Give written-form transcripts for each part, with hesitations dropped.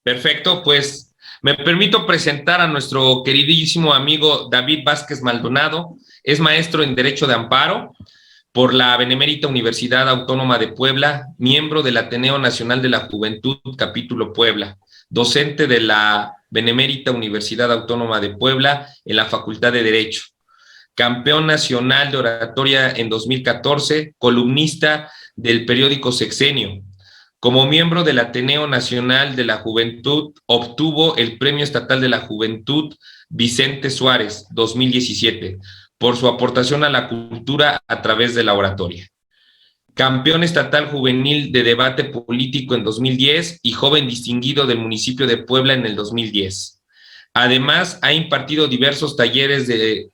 Perfecto, pues me permito presentar a nuestro queridísimo amigo David Vázquez Maldonado. Es maestro en Derecho de Amparo por la Benemérita Universidad Autónoma de Puebla, miembro del Ateneo Nacional de la Juventud, Capítulo Puebla, docente de la Benemérita Universidad Autónoma de Puebla en la Facultad de Derecho, campeón nacional de oratoria en 2014, columnista del periódico Sexenio. Como miembro del Ateneo Nacional de la Juventud, obtuvo el Premio Estatal de la Juventud Vicente Suárez 2017 por su aportación a la cultura a través de la oratoria. Campeón estatal juvenil de debate político en 2010 y joven distinguido del municipio de Puebla en el 2010. Además, ha impartido diversos talleres de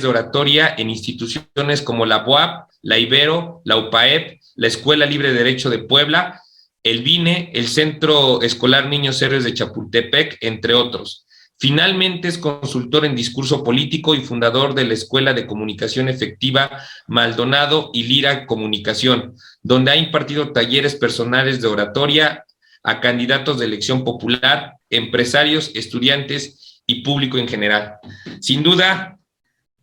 oratoria en instituciones como la BUAP, la Ibero, la UPAEP, la Escuela Libre de Derecho de Puebla, el BINE, el Centro Escolar Niños Héroes de Chapultepec, entre otros. Finalmente es consultor en discurso político y fundador de la Escuela de Comunicación Efectiva Maldonado y Lira Comunicación, donde ha impartido talleres personales de oratoria a candidatos de elección popular, empresarios, estudiantes y público en general. Sin duda,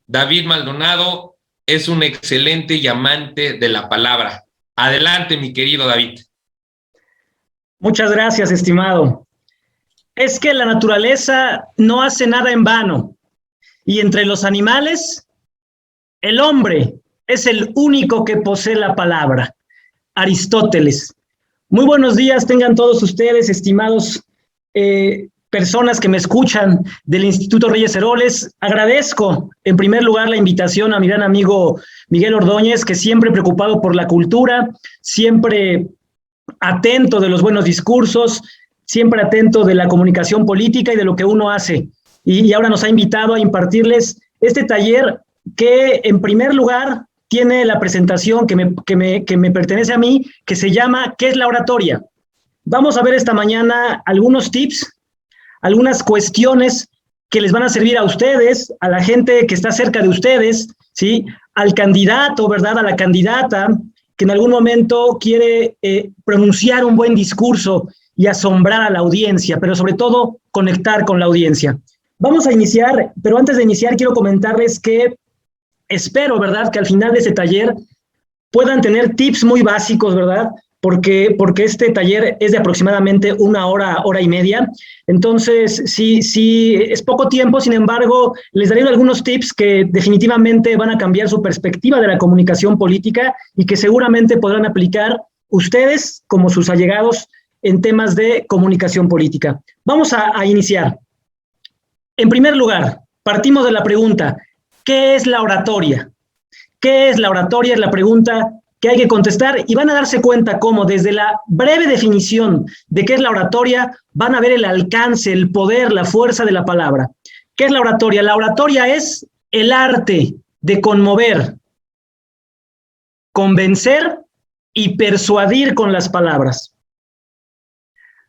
David Maldonado es un excelente y amante de la palabra. Adelante, mi querido David. Muchas gracias, estimado. Es que la naturaleza no hace nada en vano, y entre los animales, el hombre es el único que posee la palabra. Aristóteles. Muy buenos días tengan todos ustedes, estimados personas que me escuchan del Instituto Reyes Heroles. Agradezco en primer lugar la invitación a mi gran amigo Miguel Ordóñez, que siempre preocupado por la cultura, siempre atento de los buenos discursos, siempre atento de la comunicación política y de lo que uno hace. Y ahora nos ha invitado a impartirles este taller que en primer lugar tiene la presentación que me pertenece a mí, que se llama ¿Qué es la oratoria? Vamos a ver esta mañana algunos tips, algunas cuestiones que les van a servir a ustedes, a la gente que está cerca de ustedes, ¿sí? Al candidato, ¿verdad? A la candidata que en algún momento quiere pronunciar un buen discurso y asombrar a la audiencia, pero sobre todo conectar con la audiencia. Vamos a iniciar, pero antes de iniciar quiero comentarles que espero, ¿verdad?, que al final de este taller puedan tener tips muy básicos, ¿verdad?, porque este taller es de aproximadamente una hora, hora y media. Entonces, sí, es poco tiempo, sin embargo, les daré algunos tips que definitivamente van a cambiar su perspectiva de la comunicación política y que seguramente podrán aplicar ustedes como sus allegados en temas de comunicación política. Vamos a iniciar. En primer lugar, partimos de la pregunta, ¿qué es la oratoria? ¿Qué es la oratoria? Es la pregunta que hay que contestar y van a darse cuenta cómo desde la breve definición de qué es la oratoria van a ver el alcance, el poder, la fuerza de la palabra. ¿Qué es la oratoria? La oratoria es el arte de conmover, convencer y persuadir con las palabras.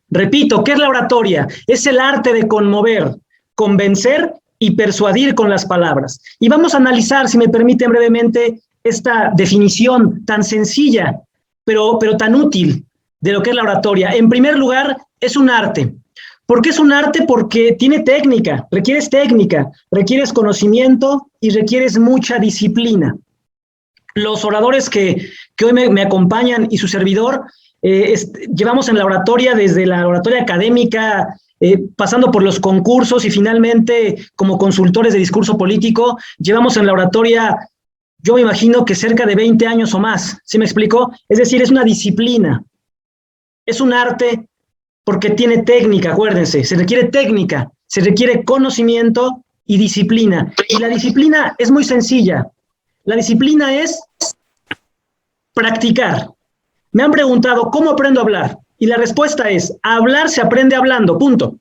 Repito, ¿qué es la oratoria? Es el arte de conmover, convencer y persuadir con las palabras. Y vamos a analizar, si me permiten brevemente, esta definición tan sencilla, pero tan útil de lo que es la oratoria. En primer lugar, es un arte. ¿Por qué es un arte? Porque tiene técnica, requieres conocimiento y requieres mucha disciplina. Los oradores que hoy me acompañan y su servidor, llevamos en la oratoria desde la oratoria académica, pasando por los concursos y finalmente como consultores de discurso político, llevamos en la oratoria, yo me imagino que cerca de 20 años o más, ¿sí me explico? Es decir, es una disciplina, es un arte porque tiene técnica, acuérdense, se requiere técnica, se requiere conocimiento y disciplina. Y la disciplina es muy sencilla, la disciplina es practicar. Me han preguntado, ¿cómo aprendo a hablar? Y la respuesta es, a hablar se aprende hablando, punto.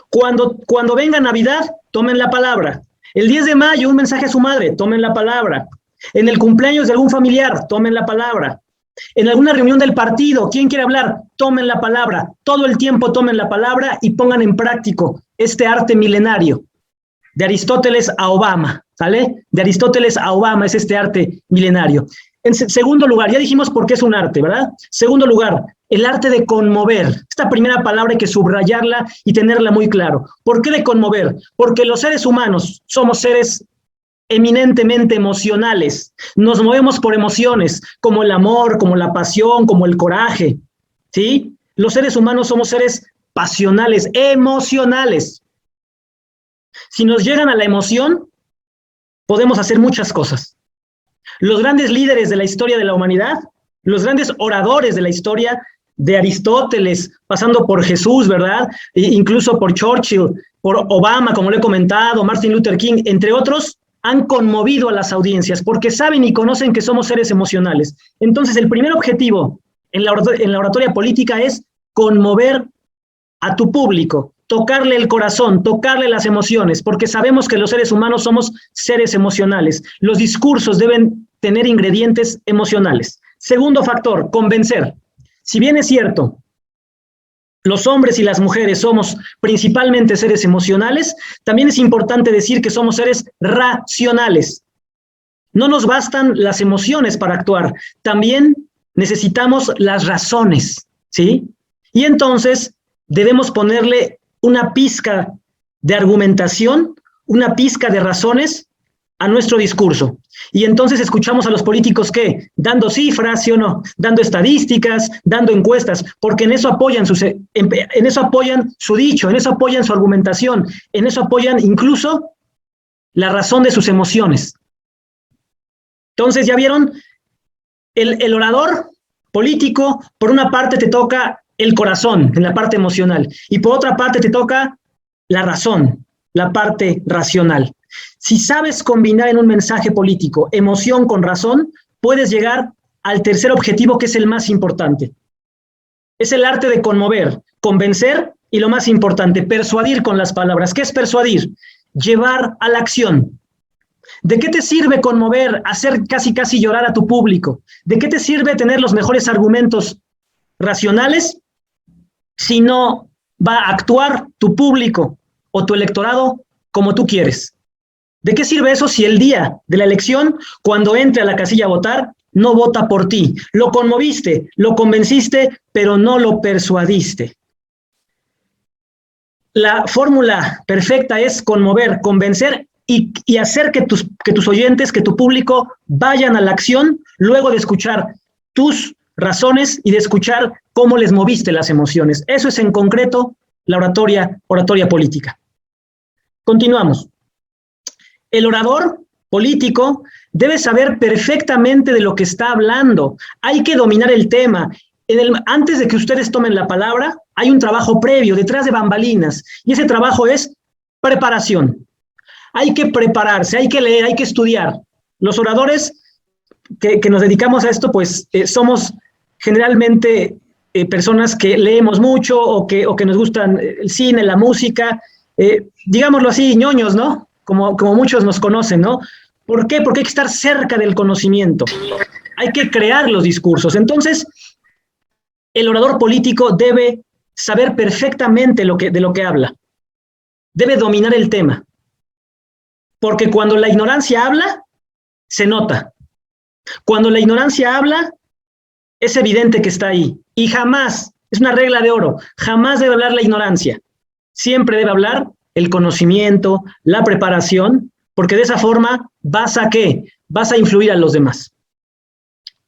Cuando venga Navidad, tomen la palabra. El 10 de mayo, un mensaje a su madre, tomen la palabra. En el cumpleaños de algún familiar, tomen la palabra. En alguna reunión del partido, ¿quién quiere hablar? Tomen la palabra. Todo el tiempo tomen la palabra y pongan en práctico este arte milenario. De Aristóteles a Obama, ¿sale? De Aristóteles a Obama es este arte milenario. En segundo lugar, ya dijimos por qué es un arte, ¿verdad? Segundo lugar, el arte de conmover. Esta primera palabra hay que subrayarla y tenerla muy claro. ¿Por qué de conmover? Porque los seres humanos somos seres eminentemente emocionales. Nos movemos por emociones, como el amor, como la pasión, como el coraje, ¿sí? Los seres humanos somos seres pasionales, emocionales. Si nos llegan a la emoción, podemos hacer muchas cosas. Los grandes líderes de la historia de la humanidad, los grandes oradores de la historia, de Aristóteles, pasando por Jesús, ¿verdad? E incluso por Churchill, por Obama, como le he comentado, Martin Luther King, entre otros, han conmovido a las audiencias porque saben y conocen que somos seres emocionales. Entonces, el primer objetivo en la oratoria política es conmover a tu público, tocarle el corazón, tocarle las emociones, porque sabemos que los seres humanos somos seres emocionales. Los discursos deben tener ingredientes emocionales. Segundo factor, convencer. Si bien es cierto, los hombres y las mujeres somos principalmente seres emocionales, también es importante decir que somos seres racionales. No nos bastan las emociones para actuar, también necesitamos las razones, ¿sí? Y entonces debemos ponerle una pizca de argumentación, una pizca de razones a nuestro discurso. Y entonces escuchamos a los políticos que, dando cifras, ¿sí o no? Dando estadísticas, dando encuestas, porque en eso apoyan su dicho, en eso apoyan su argumentación, en eso apoyan incluso la razón de sus emociones. Entonces, ¿ya vieron? El orador político, por una parte te toca el corazón, en la parte emocional, y por otra parte te toca la razón, la parte racional. Si sabes combinar en un mensaje político emoción con razón, puedes llegar al tercer objetivo, que es el más importante. Es el arte de conmover, convencer y, lo más importante, persuadir con las palabras. ¿Qué es persuadir? Llevar a la acción. ¿De qué te sirve conmover, hacer casi llorar a tu público? ¿De qué te sirve tener los mejores argumentos racionales si no va a actuar tu público o tu electorado como tú quieres? ¿De qué sirve eso si el día de la elección, cuando entre a la casilla a votar, no vota por ti? Lo conmoviste, lo convenciste, pero no lo persuadiste. La fórmula perfecta es conmover, convencer y hacer que tus oyentes, que tu público vayan a la acción luego de escuchar tus razones y de escuchar cómo les moviste las emociones. Eso es en concreto la oratoria política. Continuamos. El orador político debe saber perfectamente de lo que está hablando. Hay que dominar el tema. Antes de que ustedes tomen la palabra, hay un trabajo previo, detrás de bambalinas, y ese trabajo es preparación. Hay que prepararse, hay que leer, hay que estudiar. Los oradores que nos dedicamos a esto, pues somos generalmente personas que leemos mucho o que nos gustan el cine, la música, digámoslo así, ñoños, ¿no? Como muchos nos conocen, ¿no? ¿Por qué? Porque hay que estar cerca del conocimiento. Hay que crear los discursos. Entonces, el orador político debe saber perfectamente de lo que habla. Debe dominar el tema. Porque cuando la ignorancia habla, se nota. Cuando la ignorancia habla, es evidente que está ahí. Y jamás, es una regla de oro, jamás debe hablar la ignorancia. Siempre debe hablar el conocimiento, la preparación, porque de esa forma vas a ¿qué? Vas a influir a los demás.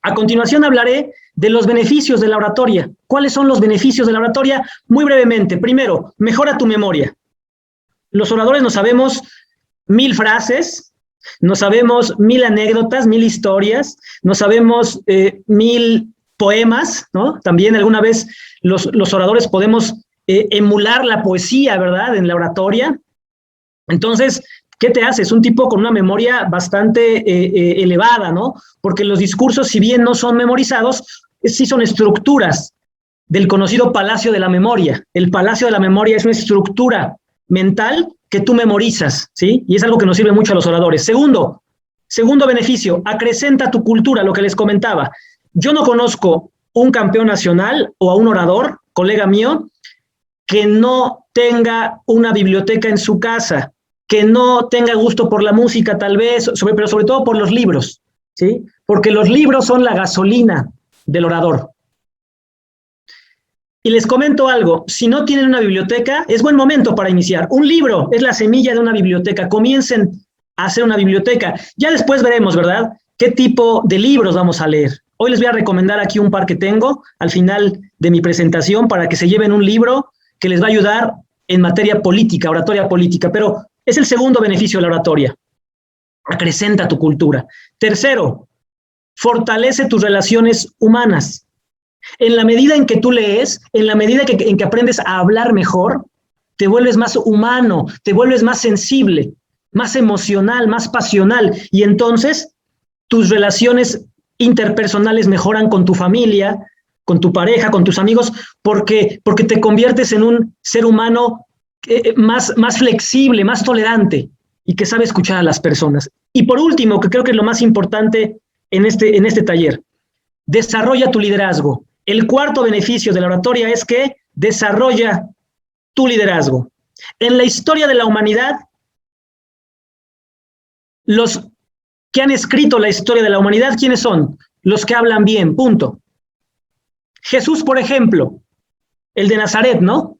A continuación hablaré de los beneficios de la oratoria. ¿Cuáles son los beneficios de la oratoria? Muy brevemente. Primero, mejora tu memoria. Los oradores nos sabemos 1000 frases, nos sabemos 1000 anécdotas, 1000 historias, nos sabemos 1000 poemas, ¿no? También alguna vez los oradores podemos emular la poesía, ¿verdad?, en la oratoria. Entonces, ¿qué te hace? Es un tipo con una memoria bastante elevada, ¿no? Porque los discursos, si bien no son memorizados, sí son estructuras del conocido Palacio de la Memoria. El Palacio de la Memoria es una estructura mental que tú memorizas, ¿sí? Y es algo que nos sirve mucho a los oradores. Segundo beneficio, acrecenta tu cultura, lo que les comentaba. Yo no conozco un campeón nacional o a un orador, colega mío, que no tenga una biblioteca en su casa, que no tenga gusto por la música tal vez, pero sobre todo por los libros, ¿sí? Porque los libros son la gasolina del orador. Y les comento algo, si no tienen una biblioteca, es buen momento para iniciar. Un libro es la semilla de una biblioteca. Comiencen a hacer una biblioteca. Ya después veremos, ¿verdad?, qué tipo de libros vamos a leer. Hoy les voy a recomendar aquí un par que tengo al final de mi presentación para que se lleven un libro que les va a ayudar en materia política, oratoria política. Pero es el segundo beneficio de la oratoria. Acrecenta tu cultura. Tercero, fortalece tus relaciones humanas. En la medida en que tú lees, en la medida en que aprendes a hablar mejor, te vuelves más humano, te vuelves más sensible, más emocional, más pasional, y entonces tus relaciones interpersonales mejoran con tu familia, con tu pareja, con tus amigos, porque te conviertes en un ser humano más flexible, más tolerante, y que sabe escuchar a las personas. Y por último, que creo que es lo más importante en este taller, desarrolla tu liderazgo. El cuarto beneficio de la oratoria es que desarrolla tu liderazgo. En la historia de la humanidad, los que han escrito la historia de la humanidad, ¿quiénes son? Los que hablan bien, punto. Jesús, por ejemplo, el de Nazaret, ¿no?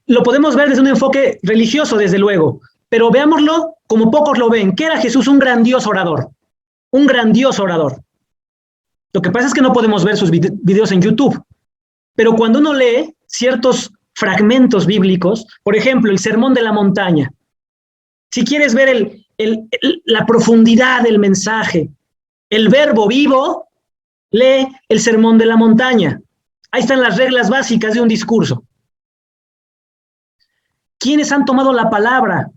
Lo podemos ver desde un enfoque religioso, desde luego, pero veámoslo como pocos lo ven. ¿Qué era Jesús? Un grandioso orador. Un grandioso orador. Lo que pasa es que no podemos ver sus videos en YouTube, pero cuando uno lee ciertos fragmentos bíblicos, por ejemplo, el Sermón de la Montaña, si quieres ver la profundidad del mensaje, el verbo vivo, lee el Sermón de la Montaña. Ahí están las reglas básicas de un discurso. ¿Quiénes han tomado la palabra?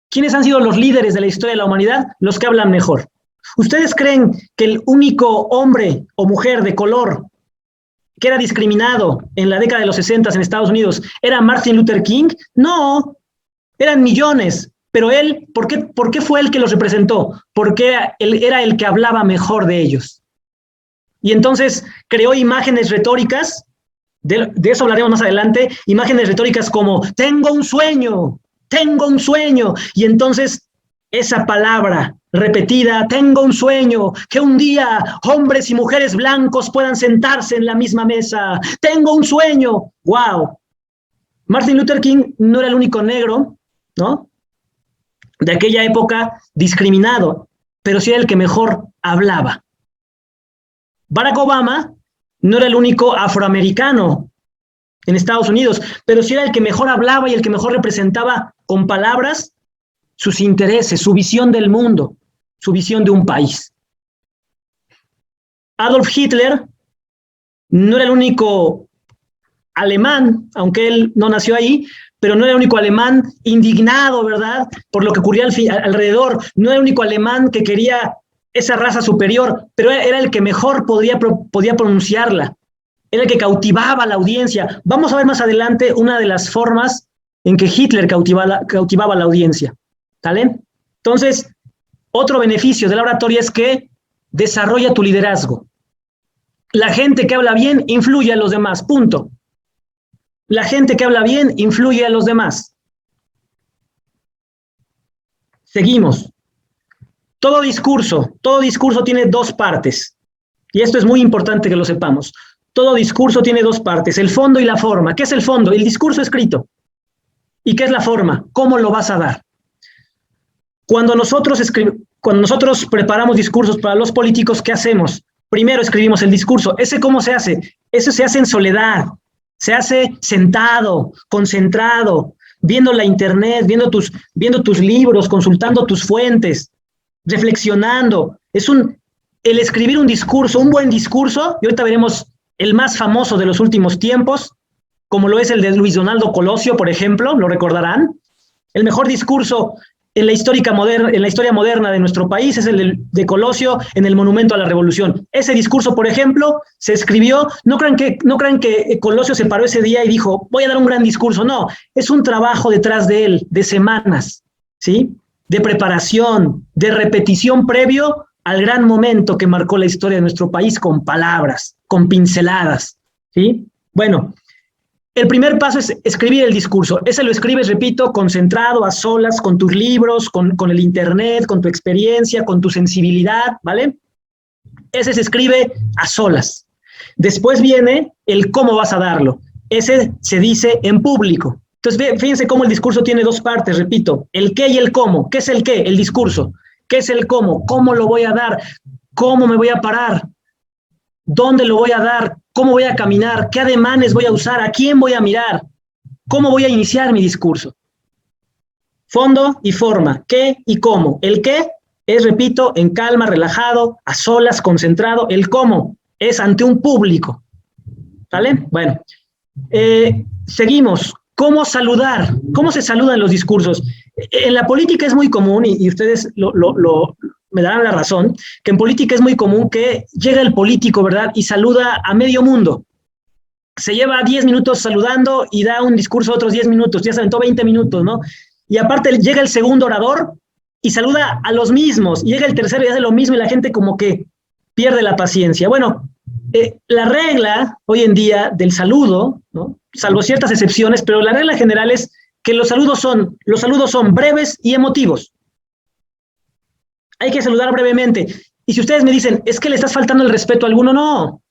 ¿Quiénes han sido los líderes de la historia de la humanidad? Los que hablan mejor. ¿Ustedes creen que el único hombre o mujer de color que era discriminado en la década de los 60 en Estados Unidos era Martin Luther King? No, eran millones, pero él, ¿por qué fue él que los representó? Porque él era el que hablaba mejor de ellos. Y entonces creó imágenes retóricas, de eso hablaremos más adelante, imágenes retóricas como, tengo un sueño, y entonces esa palabra repetida, tengo un sueño, que un día hombres y mujeres blancos puedan sentarse en la misma mesa, tengo un sueño, wow. Martin Luther King no era el único negro, ¿no?, de aquella época discriminado, pero sí era el que mejor hablaba. Barack Obama no era el único afroamericano en Estados Unidos, pero sí era el que mejor hablaba y el que mejor representaba con palabras sus intereses, su visión del mundo, su visión de un país. Adolf Hitler no era el único alemán, aunque él no nació ahí, pero no era el único alemán indignado, ¿verdad?, por lo que ocurría alrededor. No era el único alemán que quería esa raza superior, pero era el que mejor podía pronunciarla. Era el que cautivaba a la audiencia. Vamos a ver más adelante una de las formas en que Hitler cautivaba a la audiencia. ¿Vale? Entonces, otro beneficio de la oratoria es que desarrolla tu liderazgo. La gente que habla bien influye a los demás, punto. La gente que habla bien influye a los demás. Seguimos. Todo discurso tiene dos partes. Y esto es muy importante que lo sepamos. Todo discurso tiene dos partes, el fondo y la forma. ¿Qué es el fondo? El discurso escrito. ¿Y qué es la forma? ¿Cómo lo vas a dar? Cuando nosotros preparamos discursos para los políticos, ¿qué hacemos? Primero escribimos el discurso. ¿Ese cómo se hace? Eso se hace en soledad. Se hace sentado, concentrado, viendo la internet, viendo tus libros, consultando tus fuentes, reflexionando. El escribir un discurso, un buen discurso, y ahorita veremos el más famoso de los últimos tiempos, como lo es el de Luis Donaldo Colosio, por ejemplo, lo recordarán. El mejor discurso en la historia moderna de nuestro país es el de Colosio en el Monumento a la Revolución. Ese discurso, por ejemplo, se escribió, no crean que Colosio se paró ese día y dijo, voy a dar un gran discurso. No, es un trabajo detrás de él, de semanas, ¿sí?, de preparación, de repetición previo al gran momento que marcó la historia de nuestro país con palabras, con pinceladas, ¿sí? Bueno, el primer paso es escribir el discurso. Ese lo escribes, repito, concentrado, a solas, con tus libros, con el internet, con tu experiencia, con tu sensibilidad, ¿vale? Ese se escribe a solas. Después viene el cómo vas a darlo. Ese se dice en público. Entonces, fíjense cómo el discurso tiene dos partes, repito, el qué y el cómo. ¿Qué es el qué? El discurso. ¿Qué es el cómo? ¿Cómo lo voy a dar? ¿Cómo me voy a parar? ¿Dónde lo voy a dar? ¿Cómo voy a caminar? ¿Qué ademanes voy a usar? ¿A quién voy a mirar? ¿Cómo voy a iniciar mi discurso? Fondo y forma. ¿Qué y cómo? El qué es, repito, en calma, relajado, a solas, concentrado. El cómo es ante un público. ¿Vale? Bueno, seguimos. ¿Cómo saludar? ¿Cómo se saludan los discursos? En la política es muy común, y ustedes me darán la razón, que en política es muy común que llega el político, ¿verdad? Y saluda a medio mundo. Se lleva 10 minutos saludando y da un discurso otros 10 minutos, ya se aventó 20 minutos, ¿no? Y aparte llega el segundo orador y saluda a los mismos, y llega el tercero y hace lo mismo, y la gente como que pierde la paciencia. Bueno, la regla hoy en día del saludo, ¿no? Salvo ciertas excepciones, pero la regla general es que los saludos son breves y emotivos. Hay que saludar brevemente. Y si ustedes me dicen, es que le estás faltando el respeto a alguno, no,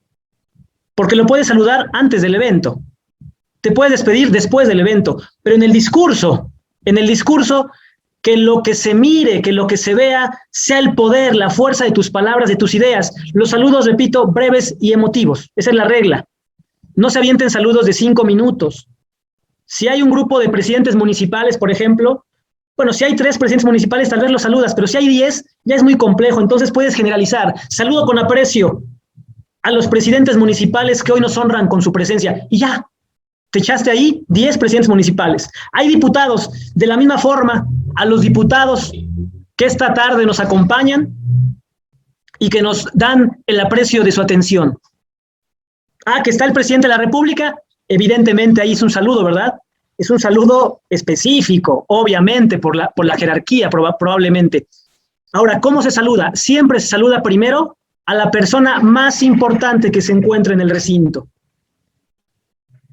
porque lo puedes saludar antes del evento. Te puedes despedir después del evento, pero en el discurso, que lo que se mire, que lo que se vea, sea el poder, la fuerza de tus palabras, de tus ideas. Los saludos, repito, breves y emotivos. Esa es la regla. No se avienten saludos de 5 minutos. Si hay un grupo de presidentes municipales, por ejemplo, bueno, si hay 3 presidentes municipales, tal vez los saludas, pero si hay 10, ya es muy complejo, entonces puedes generalizar. Saludo con aprecio a los presidentes municipales que hoy nos honran con su presencia, y ya, te echaste ahí 10 presidentes municipales. Hay diputados, de la misma forma, a los diputados que esta tarde nos acompañan y que nos dan el aprecio de su atención. Que está el presidente de la República, evidentemente ahí es un saludo, ¿verdad? Es un saludo específico, obviamente, por la jerarquía, probablemente. Ahora, ¿cómo se saluda? Siempre se saluda primero a la persona más importante que se encuentra en el recinto.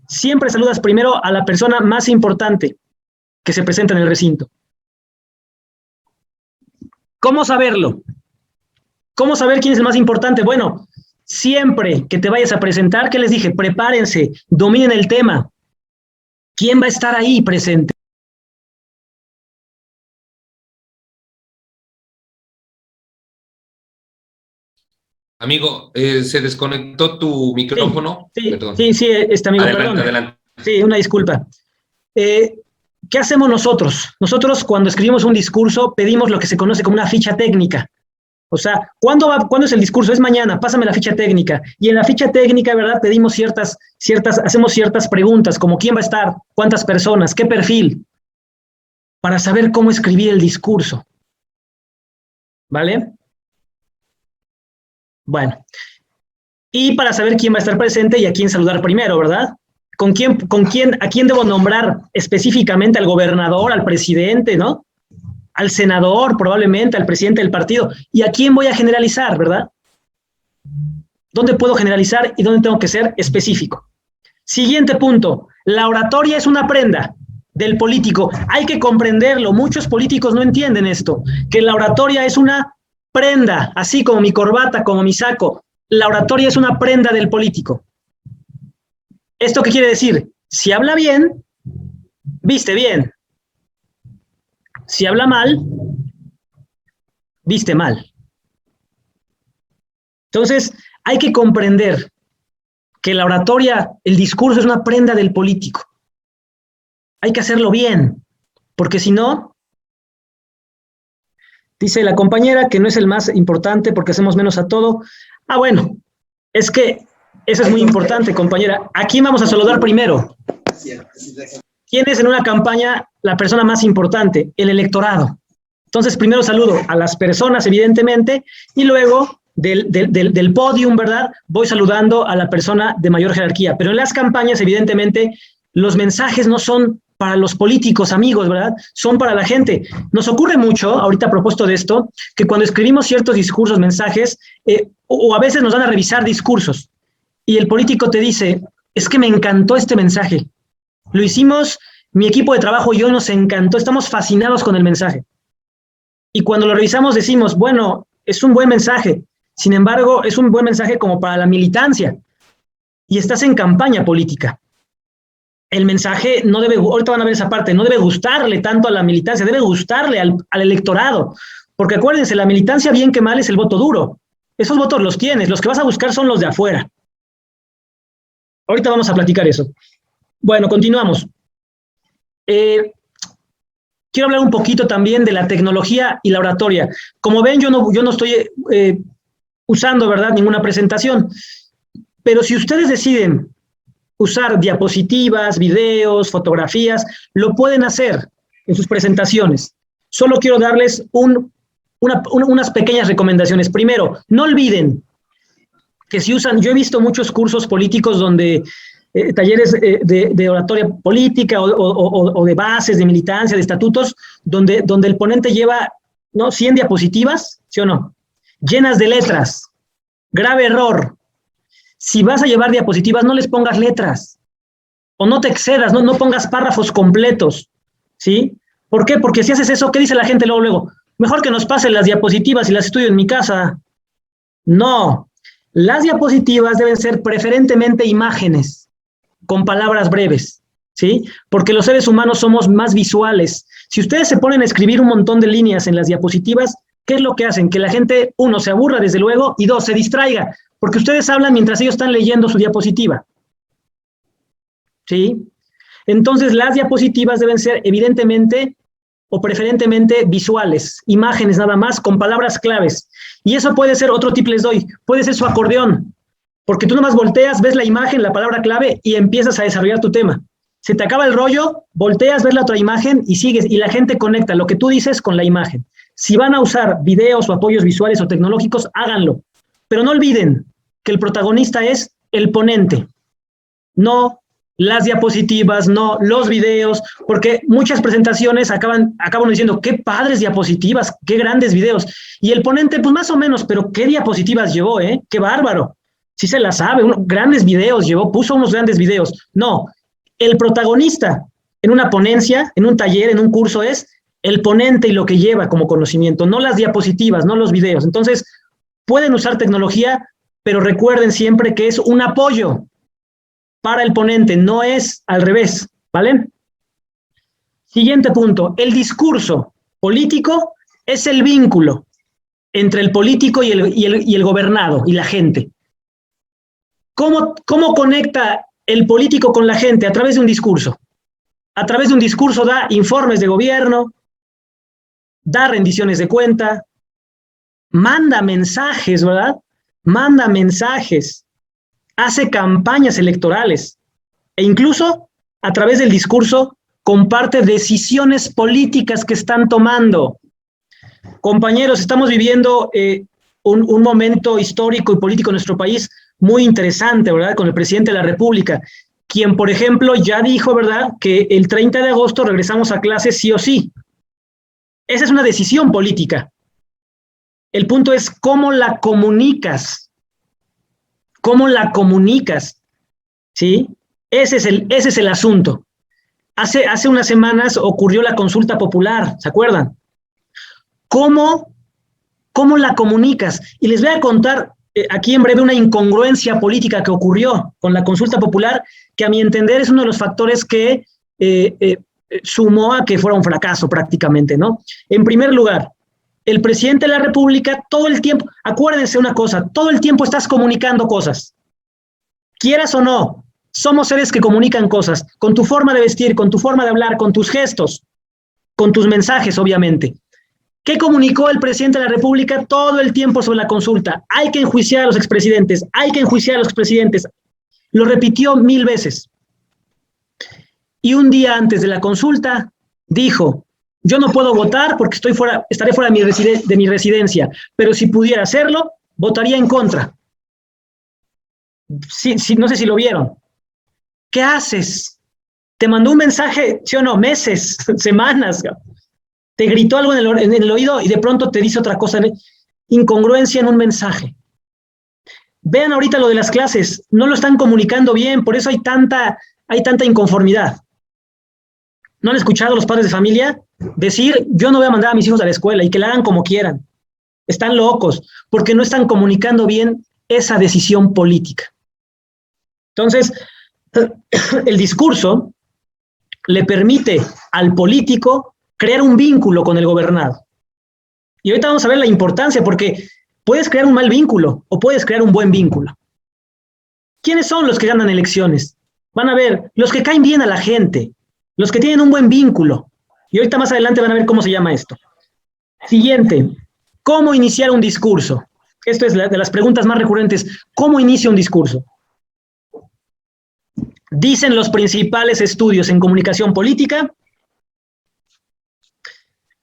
Siempre saludas primero a la persona más importante que se presenta en el recinto. ¿Cómo saberlo? ¿Cómo saber quién es el más importante? Bueno, siempre que te vayas a presentar, ¿qué les dije? Prepárense, dominen el tema. ¿Quién va a estar ahí presente? Amigo, se desconectó tu micrófono. Sí, perdón. sí, amigo, Adelante, perdón. adelante. Sí, una disculpa. ¿Qué hacemos nosotros? Nosotros, cuando escribimos un discurso, pedimos lo que se conoce como una ficha técnica. O sea, ¿cuándo es el discurso? Es mañana, pásame la ficha técnica. Y en la ficha técnica, ¿verdad? Pedimos hacemos ciertas preguntas, como quién va a estar, cuántas personas, qué perfil, para saber cómo escribir el discurso. ¿Vale? Bueno. Y para saber quién va a estar presente y a quién saludar primero, ¿verdad? ¿A quién debo nombrar específicamente? Al gobernador, al presidente, ¿no? Al senador, probablemente, al presidente del partido. ¿Y a quién voy a generalizar, verdad? ¿Dónde puedo generalizar y dónde tengo que ser específico? Siguiente punto. La oratoria es una prenda del político. Hay que comprenderlo. Muchos políticos no entienden esto, que la oratoria es una prenda, así como mi corbata, como mi saco. La oratoria es una prenda del político. ¿Esto qué quiere decir? Si habla bien, viste bien. Si habla mal, viste mal. Entonces, hay que comprender que la oratoria, el discurso es una prenda del político. Hay que hacerlo bien, porque si no, dice la compañera que no es el más importante porque hacemos menos a todo. Bueno, es que eso es muy importante, compañera. ¿A quién vamos a saludar primero? ¿Quién es en una campaña la persona más importante? El electorado. Entonces, primero saludo a las personas, evidentemente, y luego del podium, ¿verdad? Voy saludando a la persona de mayor jerarquía. Pero en las campañas, evidentemente, los mensajes no son para los políticos, amigos, ¿verdad? Son para la gente. Nos ocurre mucho, ahorita a propósito de esto, que cuando escribimos ciertos discursos, mensajes, o a veces nos dan a revisar discursos, y el político te dice, es que me encantó este mensaje. Lo hicimos, mi equipo de trabajo y yo, nos encantó, estamos fascinados con el mensaje. Y cuando lo revisamos decimos, bueno, es un buen mensaje, sin embargo, es un buen mensaje como para la militancia, y estás en campaña política. El mensaje no debe, ahorita van a ver esa parte, no debe gustarle tanto a la militancia, debe gustarle al electorado, porque acuérdense, la militancia bien que mal es el voto duro. Esos votos los tienes, los que vas a buscar son los de afuera. Ahorita vamos a platicar eso. Bueno, continuamos. Quiero hablar un poquito también de la tecnología y la oratoria. Como ven, yo no estoy usando, ¿verdad?, ninguna presentación, pero si ustedes deciden usar diapositivas, videos, fotografías, lo pueden hacer en sus presentaciones. Solo quiero darles unas pequeñas recomendaciones. Primero, no olviden que si usan, yo he visto muchos cursos políticos donde talleres de oratoria política o de bases, de militancia, de estatutos, donde el ponente lleva, ¿no?, 100 diapositivas, ¿sí o no?, llenas de letras. Grave error. Si vas a llevar diapositivas, no les pongas letras, o no te excedas, no pongas párrafos completos, ¿sí? ¿Por qué? Porque si haces eso, ¿qué dice la gente luego? Mejor que nos pasen las diapositivas y las estudio en mi casa. No, las diapositivas deben ser preferentemente imágenes, con palabras breves, ¿sí? Porque los seres humanos somos más visuales. Si ustedes se ponen a escribir un montón de líneas en las diapositivas, ¿qué es lo que hacen? Que la gente, uno, se aburra desde luego, y dos, se distraiga, porque ustedes hablan mientras ellos están leyendo su diapositiva, ¿sí? Entonces, las diapositivas deben ser evidentemente o preferentemente visuales, imágenes nada más, con palabras claves. Y eso puede ser, otro tip les doy, puede ser su acordeón, porque tú nomás volteas, ves la imagen, la palabra clave, y empiezas a desarrollar tu tema. Se te acaba el rollo, volteas, ves la otra imagen y sigues, y la gente conecta lo que tú dices con la imagen. Si van a usar videos o apoyos visuales o tecnológicos, háganlo. Pero no olviden que el protagonista es el ponente, no las diapositivas, no los videos, porque muchas presentaciones acaban diciendo, qué padres diapositivas, qué grandes videos. Y el ponente, pues más o menos, pero qué diapositivas llevó, qué bárbaro. Sí se la sabe, grandes videos llevó, puso unos grandes videos. No, el protagonista en una ponencia, en un taller, en un curso, es el ponente y lo que lleva como conocimiento, no las diapositivas, no los videos. Entonces, pueden usar tecnología, pero recuerden siempre que es un apoyo para el ponente, no es al revés, ¿vale? Siguiente punto, el discurso político es el vínculo entre el político y el gobernado y la gente. ¿Cómo conecta el político con la gente? A través de un discurso. A través de un discurso da informes de gobierno, da rendiciones de cuenta, manda mensajes, ¿verdad? Manda mensajes, hace campañas electorales e incluso a través del discurso comparte decisiones políticas que están tomando. Compañeros, estamos viviendo un momento histórico y político en nuestro país muy interesante, ¿verdad? Con el presidente de la República, quien, por ejemplo, ya dijo, ¿verdad?, que el 30 de agosto regresamos a clases sí o sí. Esa es una decisión política. El punto es cómo la comunicas. ¿Cómo la comunicas? ¿Sí? Ese es el asunto. Hace unas semanas ocurrió la consulta popular, ¿se acuerdan? ¿Cómo la comunicas? Y les voy a contar aquí en breve una incongruencia política que ocurrió con la consulta popular, que a mi entender es uno de los factores que sumó a que fuera un fracaso prácticamente, ¿no? En primer lugar, el presidente de la República todo el tiempo, acuérdense una cosa, todo el tiempo estás comunicando cosas. Quieras o no, somos seres que comunican cosas, con tu forma de vestir, con tu forma de hablar, con tus gestos, con tus mensajes, obviamente. ¿Qué comunicó el presidente de la República todo el tiempo sobre la consulta? Hay que enjuiciar a los expresidentes, hay que enjuiciar a los expresidentes. Lo repitió 1000 veces. Y un día antes de la consulta dijo, yo no puedo votar porque estaré fuera de mi residencia, pero si pudiera hacerlo, votaría en contra. Sí, no sé si lo vieron. ¿Qué haces? Te mandó un mensaje, ¿sí o no? Meses, semanas. Te gritó algo en el oído y de pronto te dice otra cosa. Incongruencia en un mensaje. Vean ahorita lo de las clases. No lo están comunicando bien, por eso hay tanta inconformidad. ¿No han escuchado a los padres de familia decir, yo no voy a mandar a mis hijos a la escuela y que la hagan como quieran? Están locos, porque no están comunicando bien esa decisión política. Entonces, el discurso le permite al político crear un vínculo con el gobernado. Y ahorita vamos a ver la importancia, porque puedes crear un mal vínculo o puedes crear un buen vínculo. ¿Quiénes son los que ganan elecciones? Van a ver los que caen bien a la gente, los que tienen un buen vínculo. Y ahorita más adelante van a ver cómo se llama esto. Siguiente, ¿cómo iniciar un discurso? Esto es de las preguntas más recurrentes. ¿Cómo inicia un discurso? Dicen los principales estudios en comunicación política,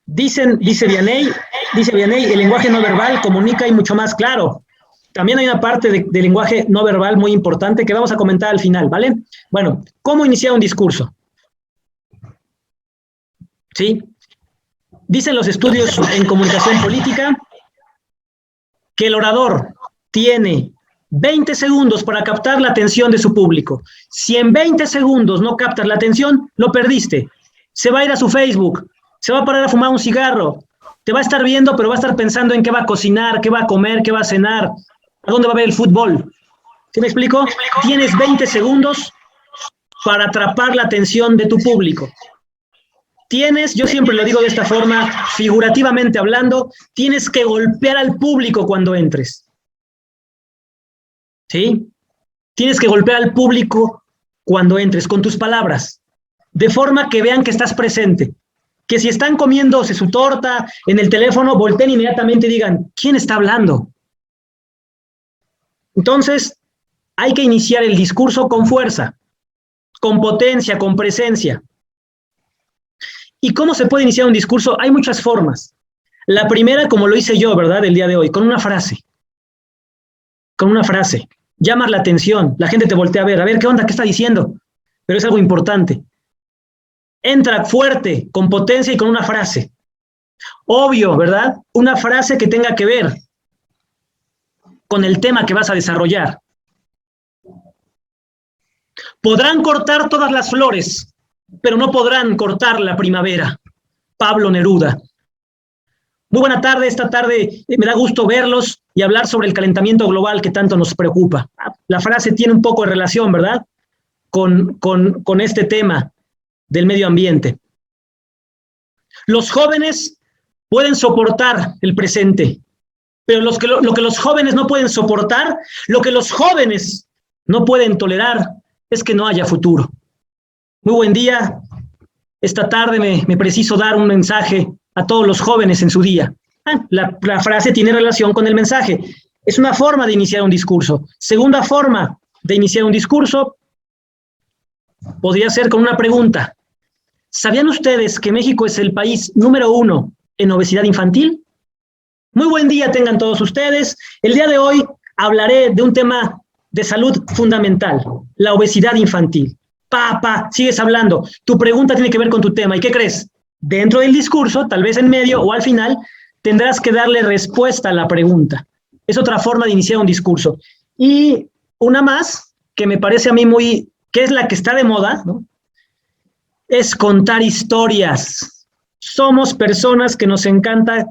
dice Vianney, el lenguaje no verbal comunica y mucho más claro. También hay una parte de lenguaje no verbal muy importante que vamos a comentar al final, ¿vale? Bueno, ¿cómo iniciar un discurso? ¿Sí? Dicen los estudios en comunicación política que el orador tiene 20 segundos para captar la atención de su público. Si en 20 segundos no captas la atención, lo perdiste. Se va a ir a su Facebook, se va a parar a fumar un cigarro, te va a estar viendo, pero va a estar pensando en qué va a cocinar, qué va a comer, qué va a cenar, a dónde va a ver el fútbol. ¿Sí me explico? Tienes 20 segundos para atrapar la atención de tu público. Tienes, yo siempre lo digo de esta forma, figurativamente hablando, tienes que golpear al público cuando entres. ¿Sí? Tienes que golpear al público cuando entres con tus palabras, de forma que vean que estás presente. Que si están comiéndose su torta en el teléfono, volteen inmediatamente y digan, ¿quién está hablando? Entonces, hay que iniciar el discurso con fuerza, con potencia, con presencia. ¿Y cómo se puede iniciar un discurso? Hay muchas formas. La primera, como lo hice yo, ¿verdad? El día de hoy, con una frase. Con una frase. Llamas la atención, la gente te voltea a ver, ¿qué onda? ¿Qué está diciendo? Pero es algo importante. Entra fuerte, con potencia y con una frase. Obvio, ¿verdad? Una frase que tenga que ver con el tema que vas a desarrollar. Podrán cortar todas las flores, pero no podrán cortar la primavera. Pablo Neruda. Muy buena tarde, esta tarde me da gusto verlos y hablar sobre el calentamiento global que tanto nos preocupa. La frase tiene un poco de relación, ¿verdad? Con este tema del medio ambiente. Los jóvenes pueden soportar el presente, pero lo que los jóvenes no pueden soportar, lo que los jóvenes no pueden tolerar, es que no haya futuro. Muy buen día. Esta tarde me preciso dar un mensaje a todos los jóvenes en su día. La frase tiene relación con el mensaje. Es una forma de iniciar un discurso. Segunda forma de iniciar un discurso podría ser con una pregunta. ¿Sabían ustedes que México es el país número 1 en obesidad infantil? Muy buen día tengan todos ustedes. El día de hoy hablaré de un tema de salud fundamental, la obesidad infantil. Sigues hablando. Tu pregunta tiene que ver con tu tema. ¿Y qué crees? Dentro del discurso, tal vez en medio o al final, tendrás que darle respuesta a la pregunta. Es otra forma de iniciar un discurso. Y una más, que me parece a mí que es la que está de moda, ¿no? Es contar historias. Somos personas que nos encanta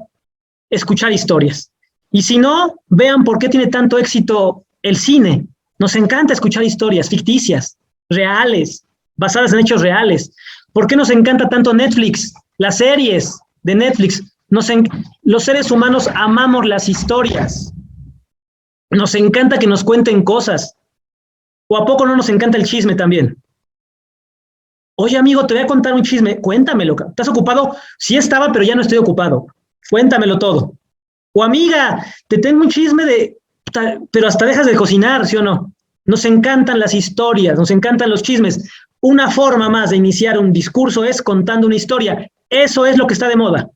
escuchar historias. Y si no, vean por qué tiene tanto éxito el cine. Nos encanta escuchar historias ficticias, reales, basadas en hechos reales. ¿Por qué nos encanta tanto Netflix? Las series de Netflix. Los seres humanos amamos las historias. Nos encanta que nos cuenten cosas. ¿O a poco no nos encanta el chisme también? Oye, amigo, te voy a contar un chisme. Cuéntamelo. ¿Estás ocupado? Sí estaba, pero ya no estoy ocupado. Cuéntamelo todo. O amiga, te tengo un chisme pero hasta dejas de cocinar, ¿sí o no? Nos encantan las historias, nos encantan los chismes. Una forma más de iniciar un discurso es contando una historia. Eso es lo que está de moda.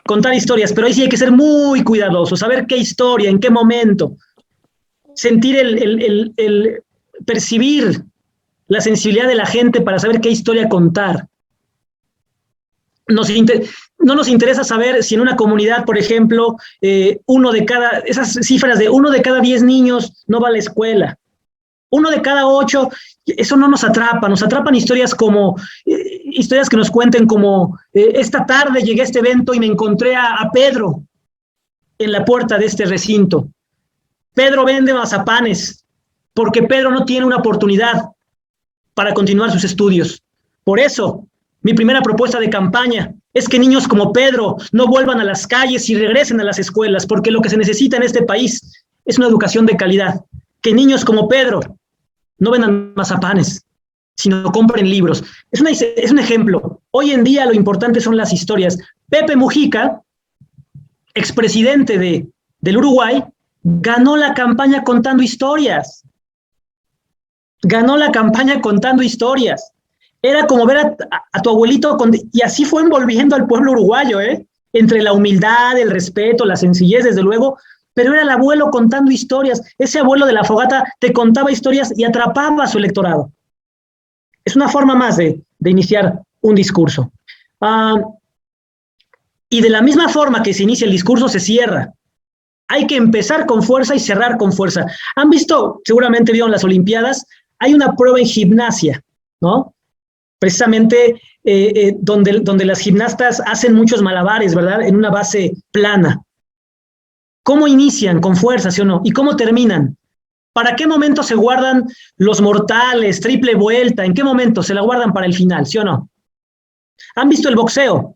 Contar historias, pero ahí sí hay que ser muy cuidadoso, saber qué historia, en qué momento. Sentir percibir la sensibilidad de la gente para saber qué historia contar. No nos interesa saber si en una comunidad, por ejemplo, esas cifras de 1 de cada 10 niños no va a la escuela. 1 de cada 8, eso no nos atrapa. Nos atrapan historias historias que nos cuenten como, esta tarde llegué a este evento y me encontré a Pedro en la puerta de este recinto. Pedro vende mazapanes. porque Pedro no tiene una oportunidad para continuar sus estudios. Por eso, mi primera propuesta de campaña es que niños como Pedro no vuelvan a las calles y regresen a las escuelas, porque lo que se necesita en este país es una educación de calidad. Que niños como Pedro no vendan mazapanes, sino compren libros. Es un ejemplo. Hoy en día lo importante son las historias. Pepe Mujica, expresidente del Uruguay, ganó la campaña contando historias. Ganó la campaña contando historias. Era como ver a tu abuelito, y así fue envolviendo al pueblo uruguayo, entre la humildad, el respeto, la sencillez, desde luego, pero era el abuelo contando historias. Ese abuelo de la fogata te contaba historias y atrapaba a su electorado. Es una forma más de iniciar un discurso. Y de la misma forma que se inicia el discurso, se cierra. Hay que empezar con fuerza y cerrar con fuerza. ¿Han visto? Seguramente vieron las Olimpiadas. Hay una prueba en gimnasia, ¿no? Precisamente donde las gimnastas hacen muchos malabares, ¿verdad? En una base plana. ¿Cómo inician? ¿Con fuerza, sí o no? ¿Y cómo terminan? ¿Para qué momento se guardan los mortales, triple vuelta? ¿En qué momento se la guardan para el final, sí o no? ¿Han visto el boxeo?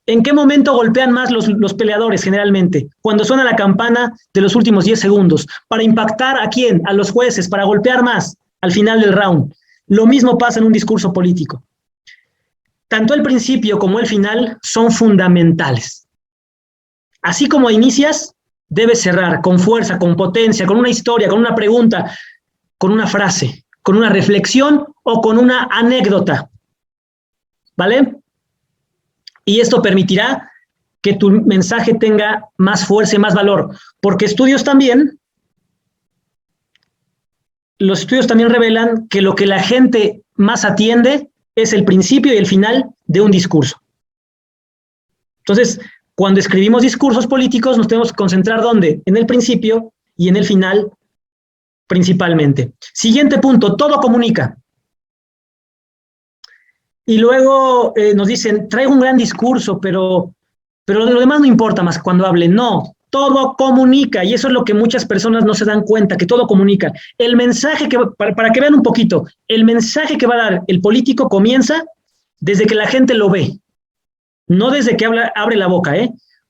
¿En qué momento golpean más los peleadores generalmente? Cuando suena la campana de los últimos 10 segundos. ¿Para impactar a quién? A los jueces, para golpear más al final del round. Lo mismo pasa en un discurso político. Tanto el principio como el final son fundamentales. Así como inicias, debes cerrar con fuerza, con potencia, con una historia, con una pregunta, con una frase, con una reflexión o con una anécdota. ¿Vale? Y esto permitirá que tu mensaje tenga más fuerza y más valor, porque los estudios también revelan que lo que la gente más atiende es el principio y el final de un discurso. Entonces, cuando escribimos discursos políticos, nos tenemos que concentrar ¿dónde? En el principio y en el final principalmente. Siguiente punto, todo comunica. Y luego nos dicen, traigo un gran discurso, pero lo demás no importa más cuando hable. No, todo comunica, y eso es lo que muchas personas no se dan cuenta, que todo comunica. El mensaje para que vean un poquito, el mensaje que va a dar el político comienza desde que la gente lo ve, no desde que abre la boca,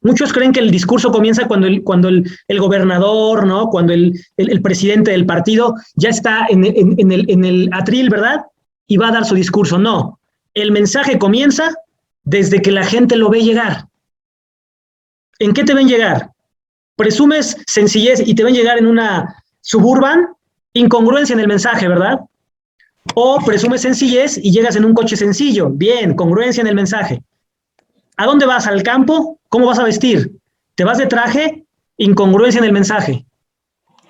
Muchos creen que el discurso comienza cuando el gobernador, ¿no? Cuando el presidente del partido ya está en el atril, ¿verdad? Y va a dar su discurso. No, el mensaje comienza desde que la gente lo ve llegar. ¿En qué te ven llegar? Presumes sencillez y te ven llegar en una Suburban, incongruencia en el mensaje, ¿verdad? O presumes sencillez y llegas en un coche sencillo. Bien, congruencia en el mensaje. ¿A dónde vas? ¿Al campo? ¿Cómo vas a vestir? ¿Te vas de traje? Incongruencia en el mensaje.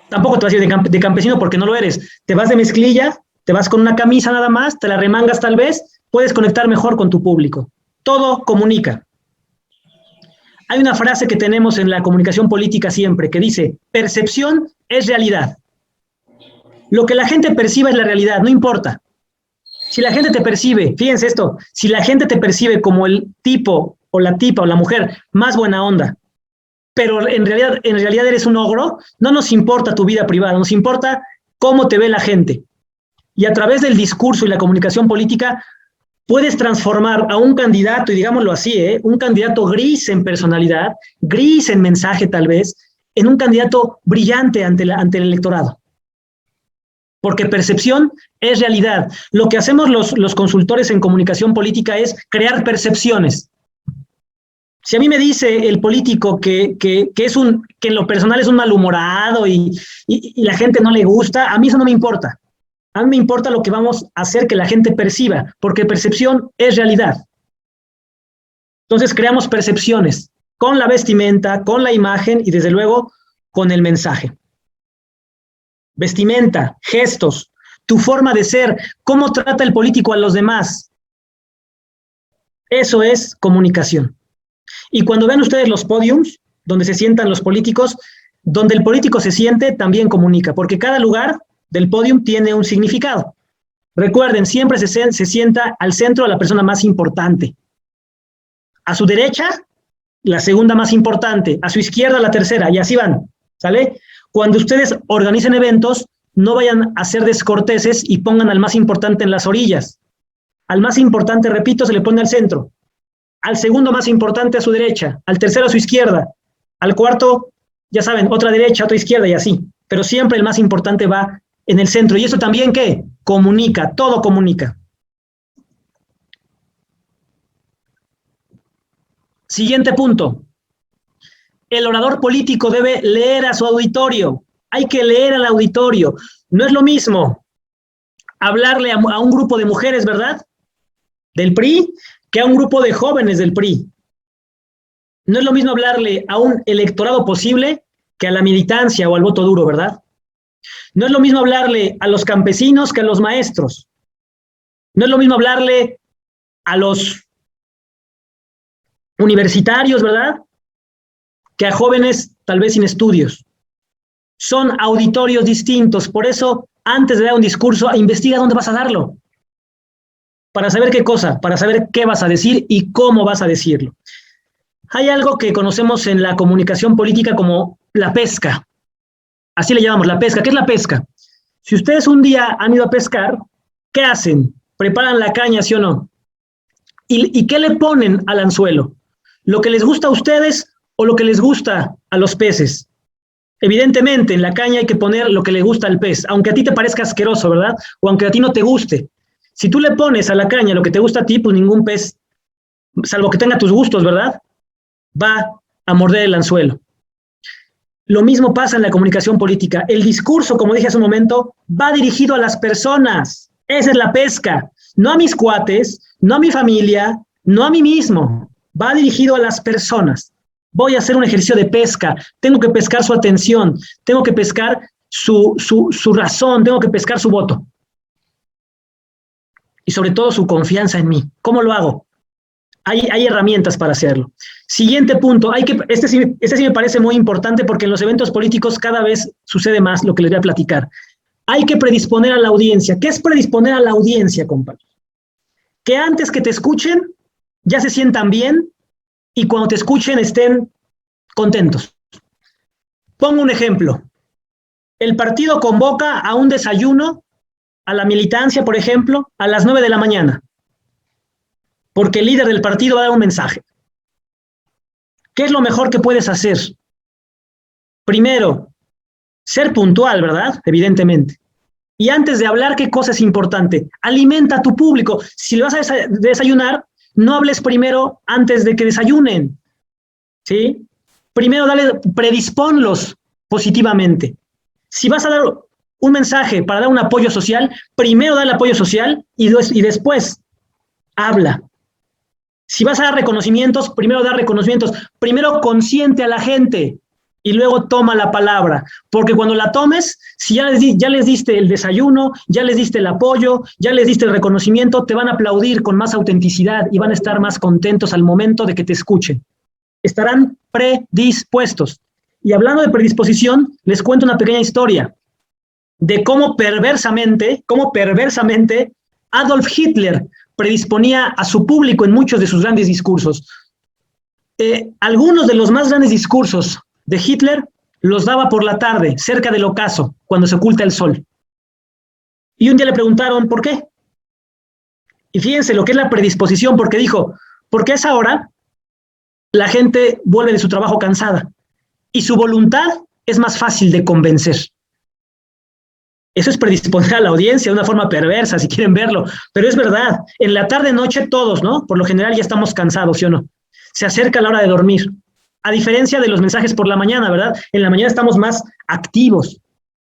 Tampoco te vas a ir de campesino porque no lo eres. ¿Te vas de mezclilla? ¿Te vas con una camisa nada más? ¿Te la remangas tal vez? Puedes conectar mejor con tu público. Todo comunica. Hay una frase que tenemos en la comunicación política siempre que dice, percepción es realidad. Lo que la gente perciba es la realidad, no importa. Si la gente te percibe, fíjense esto, si la gente te percibe como el tipo o la tipa o la mujer más buena onda, pero en realidad eres un ogro, no nos importa tu vida privada, nos importa cómo te ve la gente. Y a través del discurso y la comunicación política puedes transformar a un candidato, y digámoslo así, un candidato gris en personalidad, gris en mensaje tal vez, en un candidato brillante ante el electorado. Porque percepción es realidad. Lo que hacemos los consultores en comunicación política es crear percepciones. Si a mí me dice el político que en lo personal es un malhumorado y la gente no le gusta, a mí eso no me importa. A mí me importa lo que vamos a hacer que la gente perciba, porque percepción es realidad. Entonces creamos percepciones con la vestimenta, con la imagen y desde luego con el mensaje. Vestimenta, gestos, tu forma de ser, cómo trata el político a los demás. Eso es comunicación. Y cuando vean ustedes los podiums, donde se sientan los políticos, donde el político se siente, también comunica, porque cada lugar del podium tiene un significado. Recuerden, siempre se sienta al centro a la persona más importante. A su derecha, la segunda más importante. A su izquierda, la tercera, y así van, ¿sale? Cuando ustedes organicen eventos, no vayan a ser descorteses y pongan al más importante en las orillas. Al más importante, repito, se le pone al centro. Al segundo más importante a su derecha, al tercero a su izquierda, al cuarto, ya saben, otra derecha, otra izquierda y así. Pero siempre el más importante va en el centro. Y eso también, ¿qué? Comunica, todo comunica. Siguiente punto. El orador político debe leer a su auditorio. Hay que leer al auditorio. No es lo mismo hablarle a un grupo de mujeres, ¿verdad?, del PRI, que a un grupo de jóvenes del PRI. No es lo mismo hablarle a un electorado posible que a la militancia o al voto duro, ¿verdad? No es lo mismo hablarle a los campesinos que a los maestros. No es lo mismo hablarle a los universitarios, ¿verdad?, que a jóvenes tal vez sin estudios. Son auditorios distintos. Por eso, antes de dar un discurso, investiga dónde vas a darlo. Para saber qué cosa, para saber qué vas a decir y cómo vas a decirlo. Hay algo que conocemos en la comunicación política como la pesca. Así le llamamos, la pesca. ¿Qué es la pesca? Si ustedes un día han ido a pescar, ¿qué hacen? ¿Preparan la caña, sí o no? ¿Y qué le ponen al anzuelo? ¿Lo que les gusta a ustedes o lo que les gusta a los peces? Evidentemente, en la caña hay que poner lo que le gusta al pez, aunque a ti te parezca asqueroso, ¿verdad? O aunque a ti no te guste. Si tú le pones a la caña lo que te gusta a ti, pues ningún pez, salvo que tenga tus gustos, ¿verdad?, va a morder el anzuelo. Lo mismo pasa en la comunicación política. El discurso, como dije hace un momento, va dirigido a las personas. Esa es la pesca. No a mis cuates, no a mi familia, no a mí mismo. Va dirigido a las personas. Voy a hacer un ejercicio de pesca. Tengo que pescar su atención. Tengo que pescar su razón. Tengo que pescar su voto. Y sobre todo su confianza en mí. ¿Cómo lo hago? Hay herramientas para hacerlo. Siguiente punto. Este sí me parece muy importante porque en los eventos políticos cada vez sucede más lo que les voy a platicar. Hay que predisponer a la audiencia. ¿Qué es predisponer a la audiencia, compadre? Que antes que te escuchen, ya se sientan bien y cuando te escuchen estén contentos. Pongo un ejemplo. El partido convoca a un desayuno a la militancia, por ejemplo, a las 9 de la mañana, porque el líder del partido va a dar un mensaje. ¿Qué es lo mejor que puedes hacer? Primero, ser puntual, ¿verdad? Evidentemente. Y antes de hablar, ¿qué cosa es importante? Alimenta a tu público. Si le vas a desayunar, no hables primero antes de que desayunen, ¿sí? Primero predisponlos positivamente. Si vas a dar un mensaje para dar un apoyo social, primero da el apoyo social y después habla. Si vas a dar reconocimientos, primero da reconocimientos. Primero consiente a la gente y luego toma la palabra. Porque cuando la tomes, si ya les diste el desayuno, ya les diste el apoyo, ya les diste el reconocimiento, te van a aplaudir con más autenticidad y van a estar más contentos al momento de que te escuchen. Estarán predispuestos. Y hablando de predisposición, les cuento una pequeña historia de cómo perversamente Adolf Hitler predisponía a su público en muchos de sus grandes discursos. Algunos de los más grandes discursos de Hitler los daba por la tarde, cerca del ocaso, cuando se oculta el sol. Y un día le preguntaron, ¿por qué? Y fíjense lo que es la predisposición, porque dijo, porque a esa hora la gente vuelve de su trabajo cansada y su voluntad es más fácil de convencer. Eso es predisponer a la audiencia de una forma perversa, si quieren verlo, pero es verdad. En la tarde-noche todos, ¿no? Por lo general ya estamos cansados, ¿sí o no? Se acerca la hora de dormir. A diferencia de los mensajes por la mañana, ¿verdad? En la mañana estamos más activos.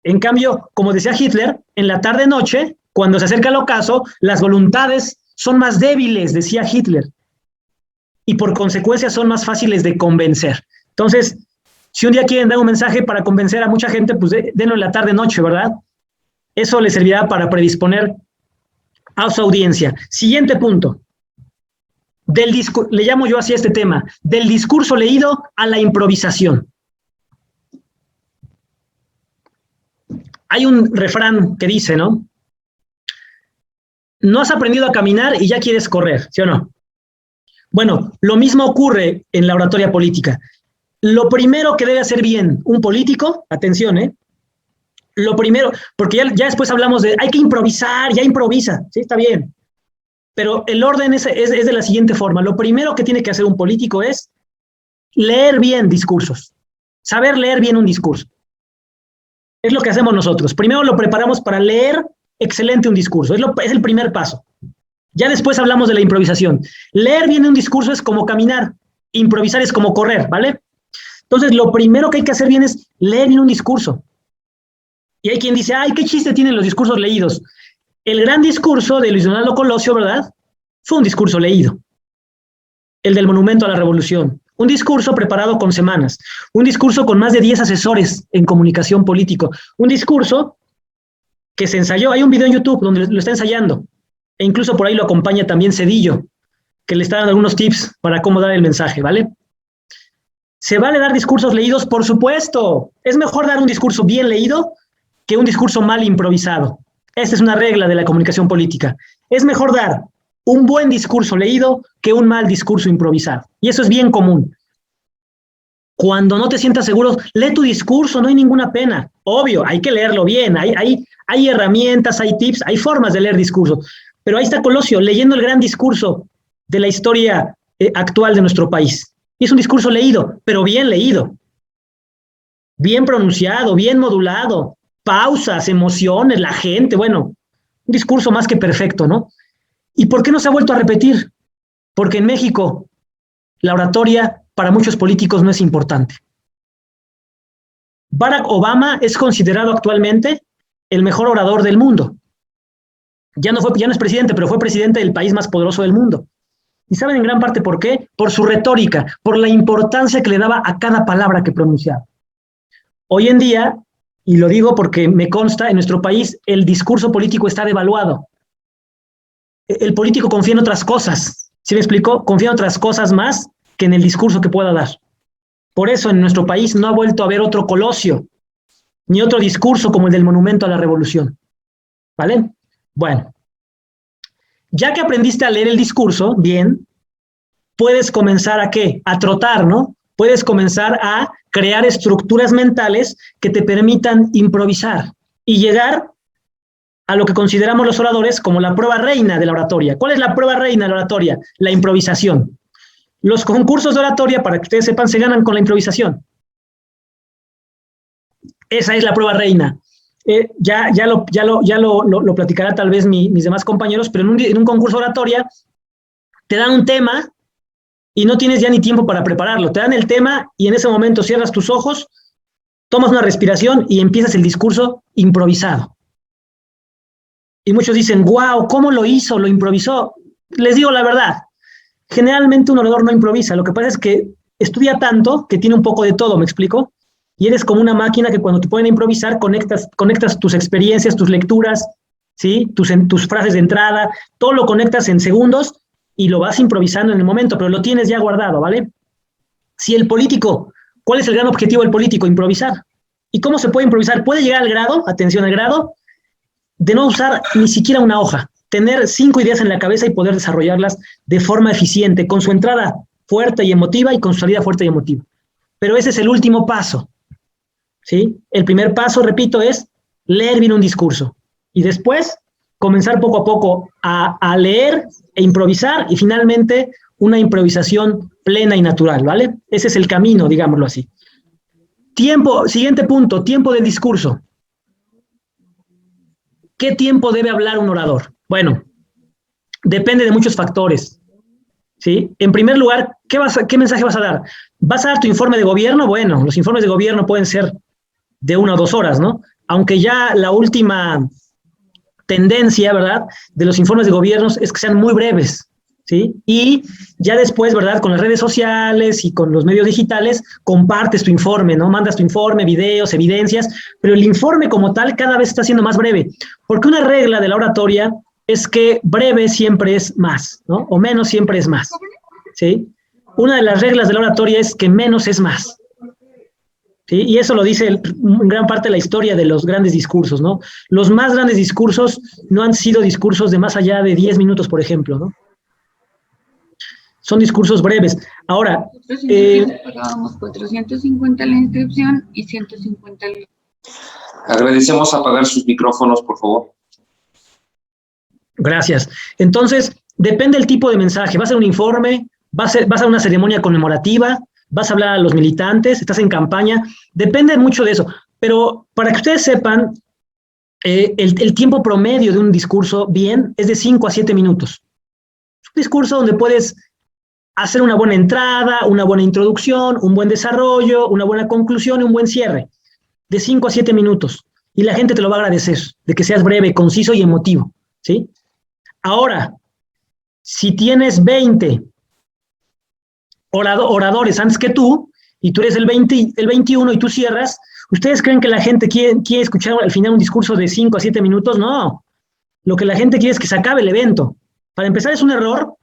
En cambio, como decía Hitler, en la tarde-noche, cuando se acerca el ocaso, las voluntades son más débiles, decía Hitler. Y por consecuencia son más fáciles de convencer. Entonces, si un día quieren dar un mensaje para convencer a mucha gente, pues denlo en la tarde-noche, ¿verdad? Eso le servirá para predisponer a su audiencia. Siguiente punto. Le llamo yo así a este tema, del discurso leído a la improvisación. Hay un refrán que dice, ¿no? No has aprendido a caminar y ya quieres correr, ¿sí o no? Bueno, lo mismo ocurre en la oratoria política. Lo primero que debe hacer bien un político, atención, lo primero, porque ya después hablamos de, hay que improvisar, ya improvisa, sí, está bien. Pero el orden es de la siguiente forma. Lo primero que tiene que hacer un político es leer bien discursos, saber leer bien un discurso. Es lo que hacemos nosotros. Primero lo preparamos para leer excelente un discurso. Es el primer paso. Ya después hablamos de la improvisación. Leer bien un discurso es como caminar. Improvisar es como correr, ¿vale? Entonces, lo primero que hay que hacer bien es leer bien un discurso. Y hay quien dice, ay, qué chiste tienen los discursos leídos. El gran discurso de Luis Donaldo Colosio, ¿verdad? Fue un discurso leído. El del Monumento a la Revolución. Un discurso preparado con semanas, un discurso con más de 10 asesores en comunicación político, un discurso que se ensayó, hay un video en YouTube donde lo está ensayando, e incluso por ahí lo acompaña también Cedillo, que le está dando algunos tips para cómo dar el mensaje, ¿vale? ¿Se vale dar discursos leídos? Por supuesto, es mejor dar un discurso bien leído que un discurso mal improvisado. Esta es una regla de la comunicación política. Es mejor dar un buen discurso leído que un mal discurso improvisado. Y eso es bien común. Cuando no te sientas seguro, lee tu discurso, no hay ninguna pena. Obvio, hay que leerlo bien, hay herramientas, hay tips, hay formas de leer discursos. Pero ahí está Colosio, leyendo el gran discurso de la historia actual de nuestro país. Y es un discurso leído, pero bien leído. Bien pronunciado, bien modulado. Pausas, emociones, la gente, bueno, un discurso más que perfecto, ¿no? ¿Y por qué no se ha vuelto a repetir? Porque en México la oratoria para muchos políticos no es importante. Barack Obama es considerado actualmente el mejor orador del mundo. Ya no es presidente, pero fue presidente del país más poderoso del mundo. ¿Y saben en gran parte por qué? Por su retórica, por la importancia que le daba a cada palabra que pronunciaba. Hoy en día, y lo digo porque me consta, en nuestro país el discurso político está devaluado. El político confía en otras cosas, ¿sí me explicó? Confía en otras cosas más que en el discurso que pueda dar. Por eso en nuestro país no ha vuelto a haber otro Colosio, ni otro discurso como el del Monumento a la Revolución. ¿Vale? Bueno, ya que aprendiste a leer el discurso, bien, puedes comenzar ¿a qué? A trotar, ¿no? Puedes comenzar a crear estructuras mentales que te permitan improvisar y llegar a lo que consideramos los oradores como la prueba reina de la oratoria. ¿Cuál es la prueba reina de la oratoria? La improvisación. Los concursos de oratoria, para que ustedes sepan, se ganan con la improvisación. Esa es la prueba reina. Ya lo platicará tal vez mis demás compañeros, pero en un concurso de oratoria te dan un tema y no tienes ya ni tiempo para prepararlo. Te dan el tema y en ese momento cierras tus ojos, tomas una respiración y empiezas el discurso improvisado. Y muchos dicen, wow, ¿cómo lo hizo? ¿Lo improvisó? Les digo la verdad, generalmente un orador no improvisa, lo que pasa es que estudia tanto que tiene un poco de todo, ¿me explico? Y eres como una máquina que cuando te ponen a improvisar conectas tus experiencias, tus lecturas, ¿sí? tus frases de entrada, todo lo conectas en segundos y lo vas improvisando en el momento, pero lo tienes ya guardado, ¿vale? Si el político, ¿cuál es el gran objetivo del político? Improvisar. ¿Y cómo se puede improvisar? Puede llegar al grado, atención al grado, de no usar ni siquiera una hoja, tener 5 ideas en la cabeza y poder desarrollarlas de forma eficiente, con su entrada fuerte y emotiva y con su salida fuerte y emotiva. Pero ese es el último paso, ¿sí? El primer paso, repito, es leer bien un discurso y después comenzar poco a poco a leer e improvisar y finalmente una improvisación plena y natural, ¿vale? Ese es el camino, digámoslo así. Tiempo, siguiente punto, tiempo del discurso. ¿Qué tiempo debe hablar un orador? Bueno, depende de muchos factores, ¿sí? En primer lugar, ¿qué mensaje vas a dar? ¿Vas a dar tu informe de gobierno? Bueno, los informes de gobierno pueden ser de 1 o 2 horas, ¿no? Aunque ya la última tendencia, ¿verdad?, de los informes de gobierno es que sean muy breves, ¿sí? Y ya después, ¿verdad?, con las redes sociales y con los medios digitales, compartes tu informe, ¿no? Mandas tu informe, videos, evidencias, pero el informe como tal cada vez está siendo más breve, porque una regla de la oratoria es que breve siempre es más, ¿no? O menos siempre es más, ¿sí? Una de las reglas de la oratoria es que menos es más, ¿sí? Y eso lo dice en gran parte de la historia de los grandes discursos, ¿no? Los más grandes discursos no han sido discursos de más allá de 10 minutos, por ejemplo, ¿no? Son discursos breves. Ahora, pagábamos 450 la inscripción y 150 Agradecemos apagar sus micrófonos, por favor. Gracias. Entonces, depende del tipo de mensaje. ¿Va a ser un informe? ¿Vas a una ceremonia conmemorativa? ¿Vas a hablar a los militantes? ¿Estás en campaña? Depende mucho de eso. Pero para que ustedes sepan, el tiempo promedio de un discurso bien es de 5 a 7 minutos. Es un discurso donde puedes hacer una buena entrada, una buena introducción, un buen desarrollo, una buena conclusión y un buen cierre. De 5 a 7 minutos. Y la gente te lo va a agradecer, de que seas breve, conciso y emotivo, ¿sí? Ahora, si tienes 20 oradores antes que tú, y tú eres el 21 y tú cierras, ¿ustedes creen que la gente quiere escuchar al final un discurso de 5 a 7 minutos? No. Lo que la gente quiere es que se acabe el evento. Para empezar, es un error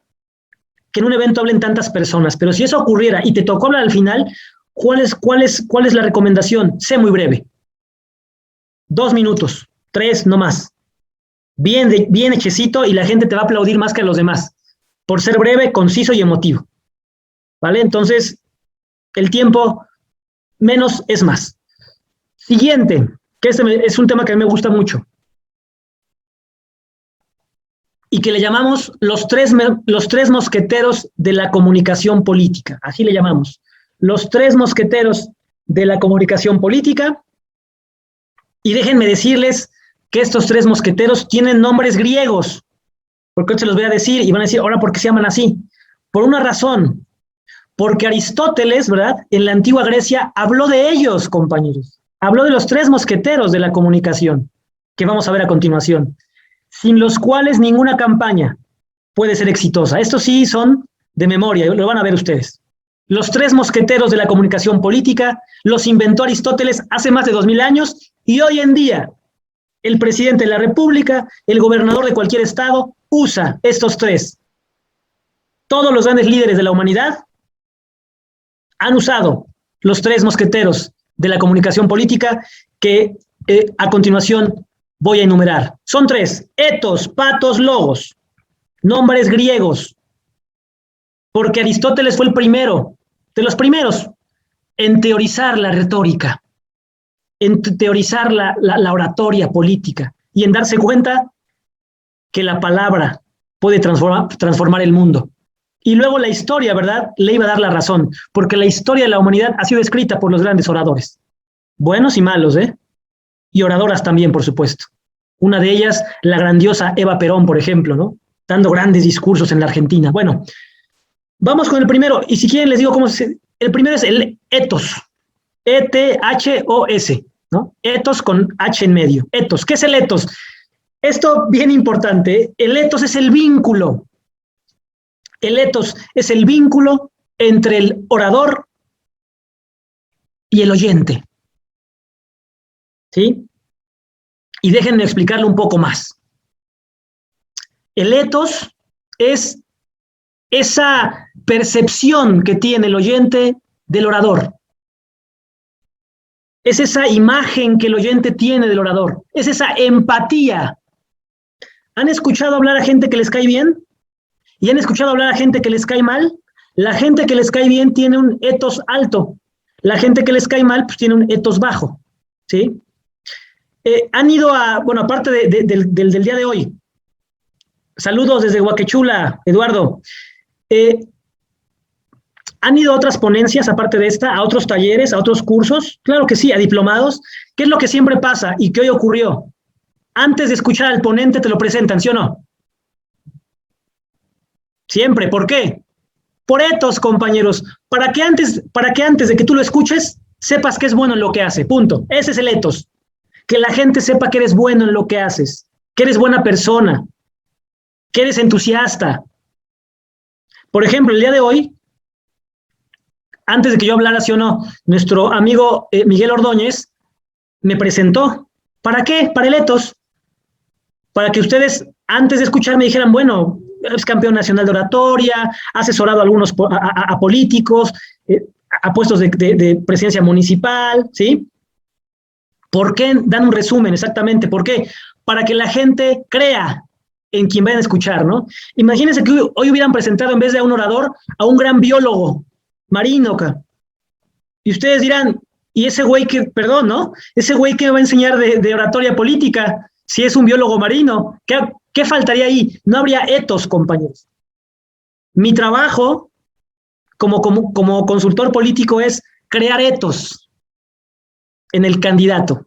que en un evento hablen tantas personas, pero si eso ocurriera y te tocó hablar al final, ¿cuál es la recomendación? Sé muy breve. 2 minutos, 3, no más. Bien hechecito y la gente te va a aplaudir más que a los demás, por ser breve, conciso y emotivo. ¿Vale? Entonces, el tiempo menos es más. Siguiente, que este es un tema que a mí me gusta mucho, y que le llamamos los tres mosqueteros de la comunicación política. Así le llamamos. Los 3 mosqueteros de la comunicación política. Y déjenme decirles que estos 3 mosqueteros tienen nombres griegos, porque hoy se los voy a decir y van a decir, ahora, ¿por qué se llaman así? Por una razón, porque Aristóteles, ¿verdad?, en la antigua Grecia habló de ellos, compañeros. Habló de los 3 mosqueteros de la comunicación, que vamos a ver a continuación, sin los cuales ninguna campaña puede ser exitosa. Estos sí son de memoria, lo van a ver ustedes. Los 3 mosqueteros de la comunicación política los inventó Aristóteles hace más de 2000 años y hoy en día el presidente de la República, el gobernador de cualquier estado, usa estos 3. Todos los grandes líderes de la humanidad han usado los 3 mosqueteros de la comunicación política que a continuación voy a enumerar. Son 3: etos, patos, logos, nombres griegos, porque Aristóteles fue el primero, de los primeros, en teorizar la retórica, en teorizar la oratoria política y en darse cuenta que la palabra puede transformar el mundo. Y luego la historia, ¿verdad?, le iba a dar la razón, porque la historia de la humanidad ha sido escrita por los grandes oradores, buenos y malos, y oradoras también, por supuesto. Una de ellas, la grandiosa Eva Perón, por ejemplo, ¿no?, dando grandes discursos en la Argentina. Bueno, vamos con el primero, y si quieren les digo cómo se... El primero es el etos, E-T-H-O-S, ¿no? Etos con H en medio. Etos, ¿qué es el etos? Esto bien importante, el etos es el vínculo. El etos es el vínculo entre el orador y el oyente. ¿Sí? Y déjenme explicarlo un poco más. El etos es esa percepción que tiene el oyente del orador. Es esa imagen que el oyente tiene del orador. Es esa empatía. ¿Han escuchado hablar a gente que les cae bien? ¿Y han escuchado hablar a gente que les cae mal? La gente que les cae bien tiene un etos alto. La gente que les cae mal, pues tiene un etos bajo. ¿Sí? Han ido a, bueno, aparte del día de hoy. Saludos desde Huaquechula, Eduardo. ¿Han ido a otras ponencias, aparte de esta, a otros talleres, a otros cursos? Claro que sí, a diplomados. ¿Qué es lo que siempre pasa y que hoy ocurrió? Antes de escuchar al ponente te lo presentan, ¿sí o no? Siempre, ¿por qué? Por etos, compañeros, para que antes de que tú lo escuches, sepas que es bueno en lo que hace, punto. Ese es el etos. Que la gente sepa que eres bueno en lo que haces, que eres buena persona, que eres entusiasta. Por ejemplo, el día de hoy, antes de que yo hablara, sí o no, nuestro amigo Miguel Ordóñez me presentó. ¿Para qué? Para el etos. Para que ustedes, antes de escucharme, dijeran, bueno, es campeón nacional de oratoria, ha asesorado a algunos a políticos, a puestos de presidencia municipal, ¿sí? ¿Por qué dan un resumen exactamente? ¿Por qué? Para que la gente crea en quien vayan a escuchar, ¿no? Imagínense que hoy hubieran presentado, en vez de a un orador, a un gran biólogo marino. Y ustedes dirán, Y ese güey que, perdón, ¿no? Ese güey que me va a enseñar de oratoria política, si es un biólogo marino, ¿qué faltaría ahí? No habría etos, compañeros. Mi trabajo como consultor político es crear etos en el candidato.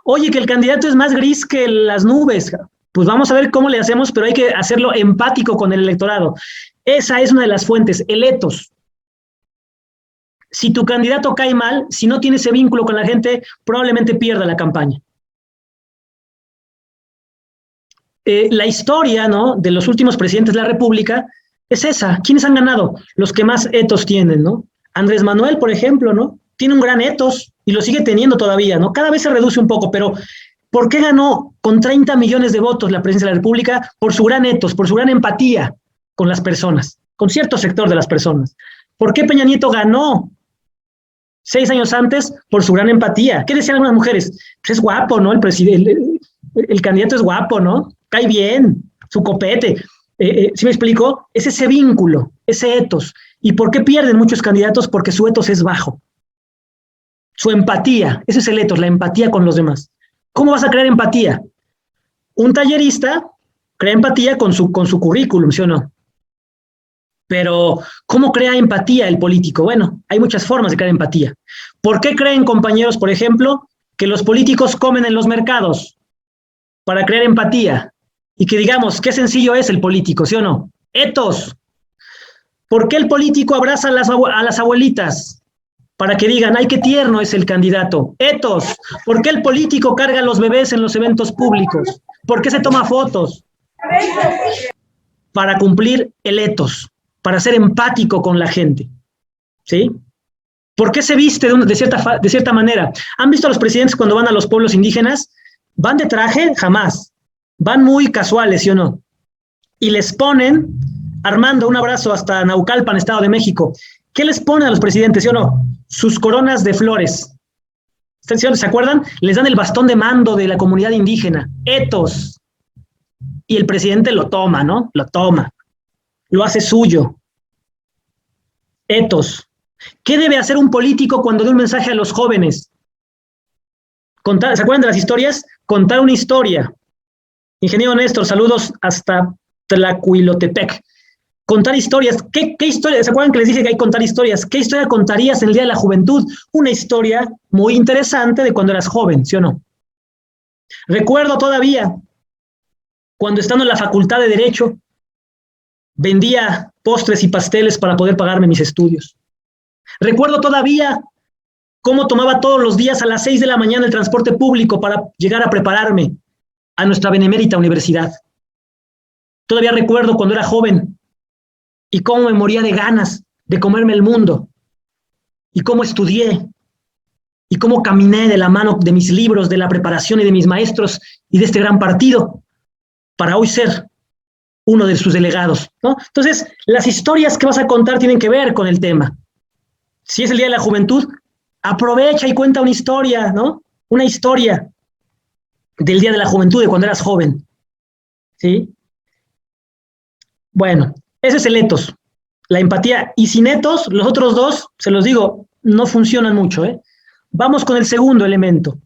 Oye, que el candidato es más gris que las nubes. Pues vamos a ver cómo le hacemos, pero hay que hacerlo empático con el electorado. Esa es una de las fuentes, el etos. Si tu candidato cae mal, si no tiene ese vínculo con la gente, probablemente pierda la campaña. La historia, ¿no?, de los últimos presidentes de la República es esa. ¿Quiénes han ganado? Los que más etos tienen, ¿no? Andrés Manuel, por ejemplo, ¿no? Tiene un gran etos y lo sigue teniendo todavía, ¿no? Cada vez se reduce un poco, pero ¿por qué ganó con 30 millones de votos la presidencia de la República? Por su gran etos, por su gran empatía con las personas, con cierto sector de las personas. ¿Por qué Peña Nieto ganó 6 años antes? Por su gran empatía. ¿Qué decían algunas mujeres? Pues es guapo, ¿no? El candidato es guapo, ¿no? Cae bien, su copete. ¿Sí me explico? Es ese vínculo, ese etos. ¿Y por qué pierden muchos candidatos? Porque su etos es bajo. Su empatía, ese es el etos, la empatía con los demás. ¿Cómo vas a crear empatía? Un tallerista crea empatía con su currículum, ¿sí o no? Pero, ¿cómo crea empatía el político? Bueno, hay muchas formas de crear empatía. ¿Por qué creen, compañeros, por ejemplo, que los políticos comen en los mercados? Para crear empatía. Y que digamos, qué sencillo es el político, ¿sí o no? Etos. ¿Por qué el político abraza a las abuelitas? Para que digan, ay, qué tierno es el candidato. Etos. ¿Por qué el político carga a los bebés en los eventos públicos? ¿Por qué se toma fotos? Para cumplir el etos, para ser empático con la gente. ¿Sí? ¿Por qué se viste de cierta manera? ¿Han visto a los presidentes cuando van a los pueblos indígenas? ¿Van de traje? Jamás. Van muy casuales, ¿sí o no? Y les ponen, Armando, un abrazo hasta Naucalpan, Estado de México. ¿Qué les ponen a los presidentes, sí o no? Sus coronas de flores. ¿Se acuerdan? Les dan el bastón de mando de la comunidad indígena. Etos. Y el presidente lo toma, ¿no? Lo toma. Lo hace suyo. Etos. ¿Qué debe hacer un político cuando dé un mensaje a los jóvenes? ¿Se acuerdan de las historias? Contar una historia. Ingeniero Néstor, saludos hasta Tlacuilotepec. Contar historias. ¿Qué historia? ¿Se acuerdan que les dije que hay que contar historias? ¿Qué historia contarías en el Día de la Juventud? Una historia muy interesante de cuando eras joven, ¿sí o no? Recuerdo todavía, cuando estando en la Facultad de Derecho, vendía postres y pasteles para poder pagarme mis estudios. Recuerdo todavía cómo tomaba todos los días a las 6 de la mañana el transporte público para llegar a prepararme a nuestra benemérita universidad. Todavía recuerdo cuando era joven y cómo me moría de ganas de comerme el mundo y cómo estudié y cómo caminé de la mano de mis libros, de la preparación y de mis maestros y de este gran partido para hoy ser uno de sus delegados, ¿no? Entonces, las historias que vas a contar tienen que ver con el tema. Si es el Día de la Juventud, aprovecha y cuenta una historia, ¿no? Una historia del Día de la Juventud, de cuando eras joven. ¿Sí? Bueno, ese es el etos, la empatía. Y sin etos, los otros dos, se los digo, no funcionan mucho, ¿eh? Vamos con el segundo elemento,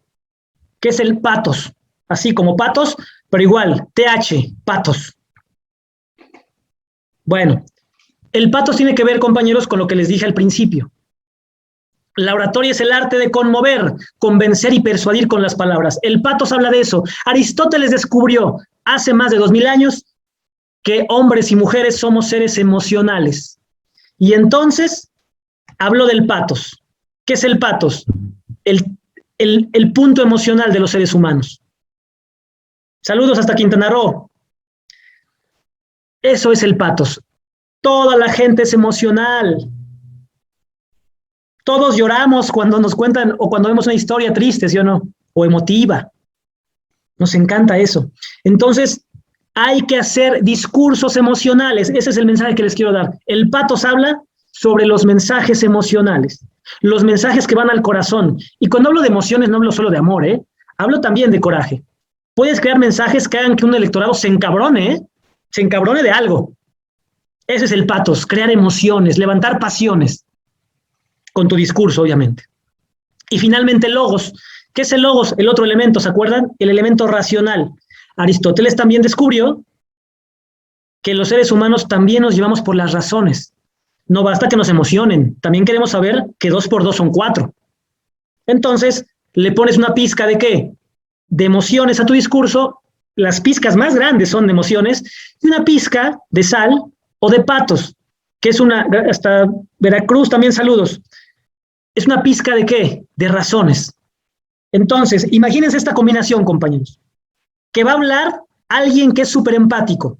que es el patos. Así como patos, pero igual, TH, patos. Bueno, el patos tiene que ver, compañeros, con lo que les dije al principio. La oratoria es el arte de conmover, convencer y persuadir con las palabras. El patos habla de eso. Aristóteles descubrió hace más de 2000 años que hombres y mujeres somos seres emocionales. Y entonces habló del patos. ¿Qué es el patos? El punto emocional de los seres humanos. Saludos hasta Quintana Roo. Eso es el patos. Toda la gente es emocional. Todos lloramos cuando nos cuentan o cuando vemos una historia triste, ¿sí o no? O emotiva. Nos encanta eso. Entonces, hay que hacer discursos emocionales. Ese es el mensaje que les quiero dar. El patos habla sobre los mensajes emocionales, los mensajes que van al corazón. Y cuando hablo de emociones, no hablo solo de amor, ¿eh? Hablo también de coraje. Puedes crear mensajes que hagan que un electorado se encabrone, ¿eh? Se encabrone de algo. Ese es el patos, crear emociones, levantar pasiones. Con tu discurso, obviamente. Y finalmente logos. ¿Qué es el logos? El otro elemento, ¿se acuerdan? El elemento racional. Aristóteles también descubrió que los seres humanos también nos llevamos por las razones. No basta que nos emocionen, también queremos saber que 2 por 2 son 4. Entonces, le pones una pizca de ¿qué? De emociones a tu discurso, las pizcas más grandes son de emociones, y una pizca de sal o de patos, que es una, hasta Veracruz también saludos, es una pizca de ¿qué? De razones. Entonces, imagínense esta combinación, compañeros, que va a hablar alguien que es súper empático,